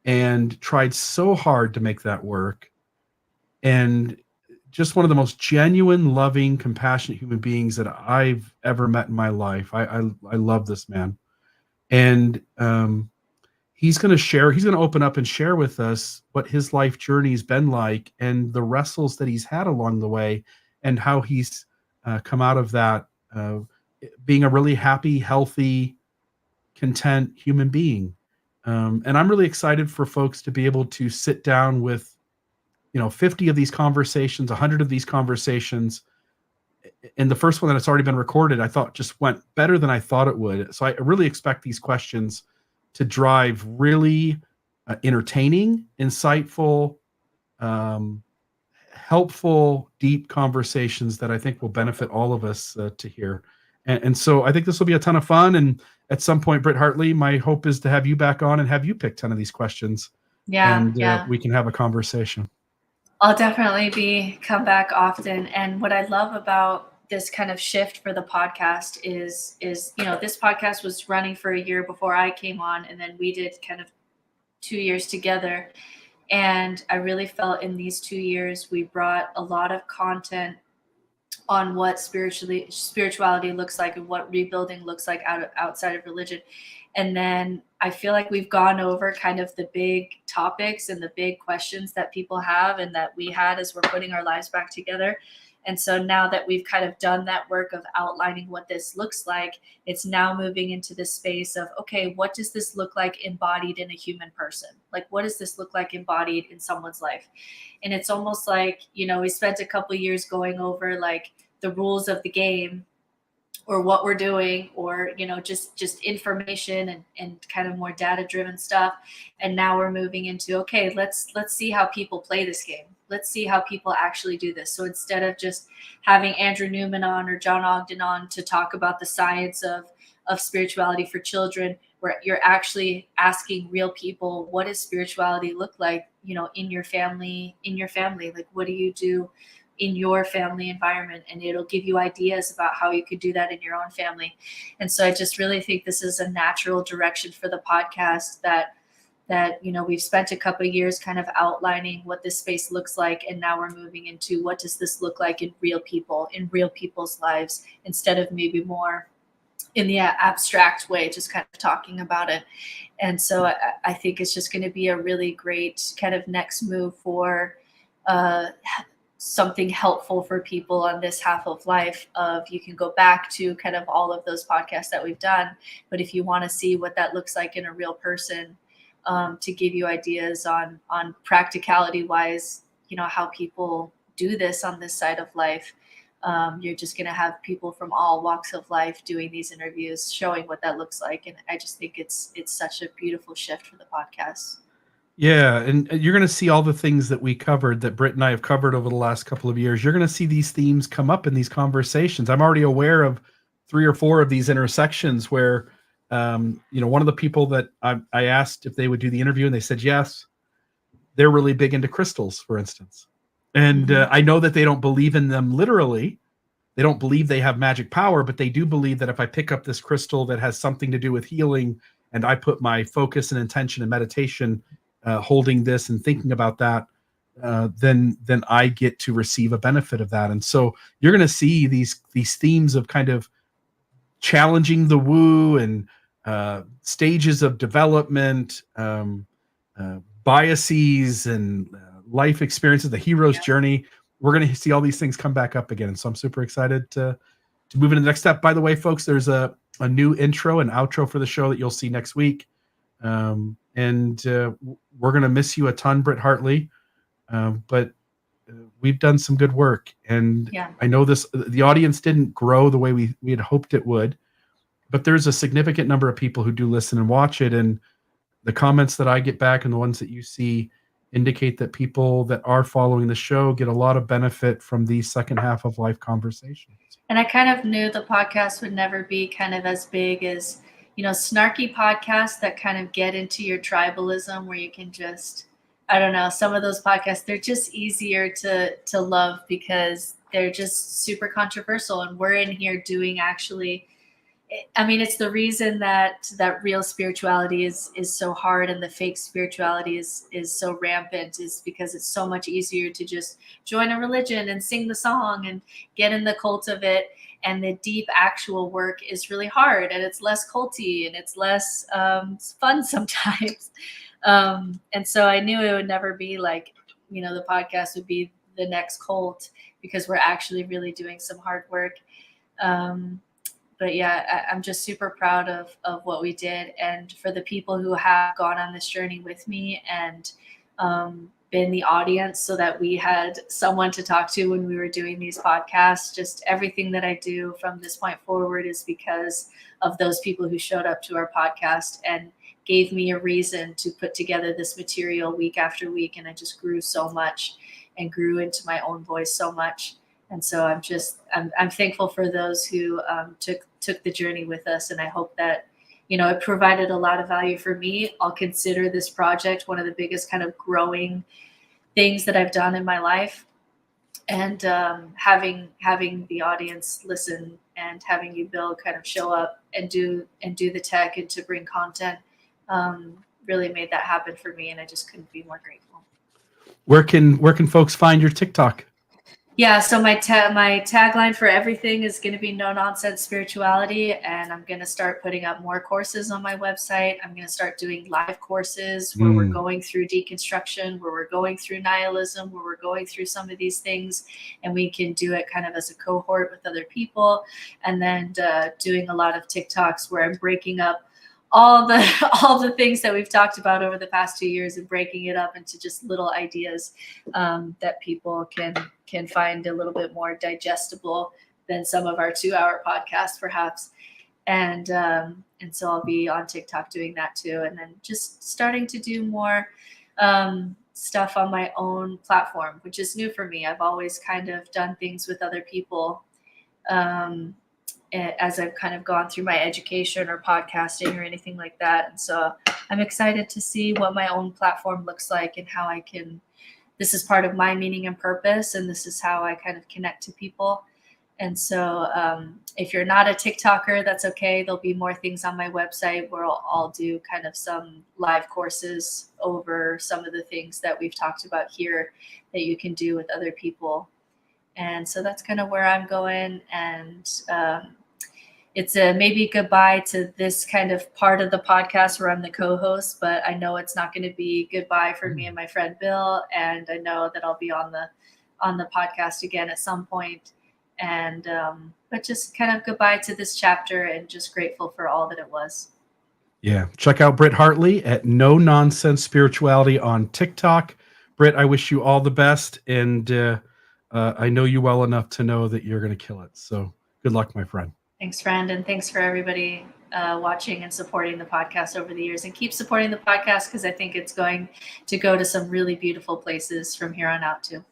and tried so hard to make that work. And just one of the most genuine, loving, compassionate human beings that I've ever met in my life. I love this man. And he's going to open up and share with us what his life journey's been like and the wrestles that he's had along the way, and how he's come out of that being a really happy, healthy, content human being. And I'm really excited for folks to be able to sit down with, 50 of these conversations, 100 of these conversations. And the first one that's already been recorded, I thought just went better than I thought it would. So I really expect these questions to drive really entertaining, insightful, helpful, deep conversations that I think will benefit all of us to hear. And so I think this will be a ton of fun. And at some point, Britt Hartley, my hope is to have you back on and have you pick 10 of these questions.
Yeah,
And we can have a conversation.
I'll definitely come back often. And what I love about this kind of shift for the podcast is this podcast was running for a year before I came on, and then we did kind of 2 years together. And I really felt in these 2 years we brought a lot of content on what spirituality looks like and what rebuilding looks like outside of religion. And then I feel like we've gone over kind of the big topics and the big questions that people have and that we had as we're putting our lives back together. And so now that we've kind of done that work of outlining what this looks like, it's now moving into the space of, okay, what does this look like embodied in a human person? Like, what does this look like embodied in someone's life? And it's almost like, we spent a couple of years going over like the rules of the game or what we're doing, or, just information and kind of more data driven stuff. And now we're moving into, okay, let's see how people play this game. Let's see how people actually do this. So instead of just having Andrew Newman on or John Ogden on to talk about the science of spirituality for children, where you're actually asking real people, what does spirituality look like, in your family, like, what do you do in your family environment? And it'll give you ideas about how you could do that in your own family. And so I just really think this is a natural direction for the podcast that we've spent a couple of years kind of outlining what this space looks like. And now we're moving into what does this look like in real people, in real people's lives, instead of maybe more in the abstract way, just kind of talking about it. And so I think it's just going to be a really great kind of next move for something helpful for people on this half of life. Of you can go back to kind of all of those podcasts that we've done, but if you want to see what that looks like in a real person, to give you ideas on practicality wise, how people do this on this side of life. You're just going to have people from all walks of life doing these interviews, showing what that looks like. And I just think it's such a beautiful shift for the podcast.
Yeah, and you're going to see all the things that we covered, that Britt and I have covered over the last couple of years. You're going to see these themes come up in these conversations. I'm already aware of 3 or 4 of these intersections where, one of the people that I asked if they would do the interview and they said yes, they're really big into crystals, for instance. And I know that they don't believe in them literally. They don't believe they have magic power, but they do believe that if I pick up this crystal that has something to do with healing and I put my focus and intention and meditation holding this and thinking about that, then I get to receive a benefit of that. And so you're going to see these themes of kind of challenging the woo and stages of development, biases and life experiences, the hero's journey. We're going to see all these things come back up again. And so I'm super excited to move into the next step. By the way, folks, there's a new intro and outro for the show that you'll see next week. And we're going to miss you a ton, Britt Hartley. But we've done some good work. And I know the audience didn't grow the way we had hoped it would, but there's a significant number of people who do listen and watch it. And the comments that I get back and the ones that you see indicate that people that are following the show get a lot of benefit from these second half of life conversations.
And I kind of knew the podcast would never be kind of as big as, snarky podcasts that kind of get into your tribalism, where you can just, I don't know, some of those podcasts, they're just easier to love because they're just super controversial. And we're in here doing actually, it's the reason that real spirituality is so hard and the fake spirituality is so rampant, is because it's so much easier to just join a religion and sing the song and get in the cult of it. And the deep actual work is really hard, and it's less culty and it's less fun sometimes. And so I knew it would never be like, the podcast would be the next cult, because we're actually really doing some hard work. But yeah, I'm just super proud of what we did, and for the people who have gone on this journey with me and been the audience so that we had someone to talk to when we were doing these podcasts. Just everything that I do from this point forward is because of those people who showed up to our podcast and gave me a reason to put together this material week after week. And I just grew so much and grew into my own voice so much. And so I'm thankful for those who took the journey with us. And I hope that, it provided a lot of value for me. I'll consider this project one of the biggest kind of growing things that I've done in my life. And having the audience listen and having you, Bill, kind of show up and do the tech and to bring content really made that happen for me. And I just couldn't be more grateful.
Where can folks find your TikTok?
Yeah, so my tagline for everything is going to be no nonsense spirituality, and I'm going to start putting up more courses on my website. I'm going to start doing live courses where we're going through deconstruction, where we're going through nihilism, where we're going through some of these things, and we can do it kind of as a cohort with other people. And then doing a lot of TikToks where I'm breaking up all the things that we've talked about over the past 2 years and breaking it up into just little ideas that people can find a little bit more digestible than some of our 2-hour podcasts, perhaps. And so I'll be on TikTok doing that too. And then just starting to do more stuff on my own platform, which is new for me. I've always kind of done things with other people as I've kind of gone through my education or podcasting or anything like that. And so I'm excited to see what my own platform looks like and how this is part of my meaning and purpose. And this is how I kind of connect to people. And so if you're not a TikToker, that's okay. There'll be more things on my website where I'll do kind of some live courses over some of the things that we've talked about here that you can do with other people. And so that's kind of where I'm going. And it's a maybe goodbye to this kind of part of the podcast where I'm the co-host, but I know it's not going to be goodbye for me and my friend Bill. And I know that I'll be on the podcast again at some point. And but just kind of goodbye to this chapter and just grateful for all that it was.
Yeah. Check out Britt Hartley at No Nonsense Spirituality on TikTok. Britt, I wish you all the best. And I know you well enough to know that you're going to kill it. So good luck, my friend.
Thanks, friend. And thanks for everybody watching and supporting the podcast over the years. And keep supporting the podcast because I think it's going to go to some really beautiful places from here on out too.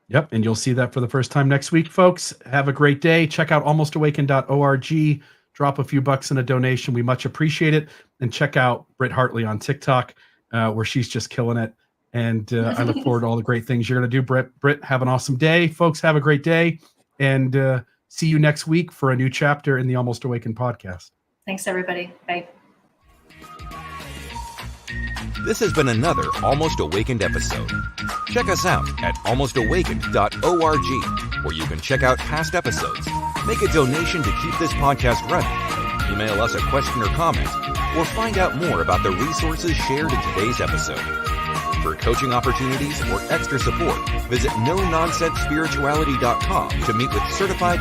Yep. And you'll see that for the first time next week, folks. Have a great day. Check out almostawakened.org. Drop a few bucks in a donation. We much appreciate it. And check out Britt Hartley on TikTok where she's just killing it. And I look forward to all the great things you're going to do, Britt. Britt, have an awesome day. Folks, have a great day. And see you next week for a new chapter in the Almost Awakened podcast.
Thanks, everybody. Bye.
This has been another Almost Awakened episode. Check us out at almostawakened.org, where you can check out past episodes, make a donation to keep this podcast running, email us a question or comment, or find out more about the resources shared in today's episode. For coaching opportunities or extra support, visit NoNonsenseSpirituality.com to meet with certified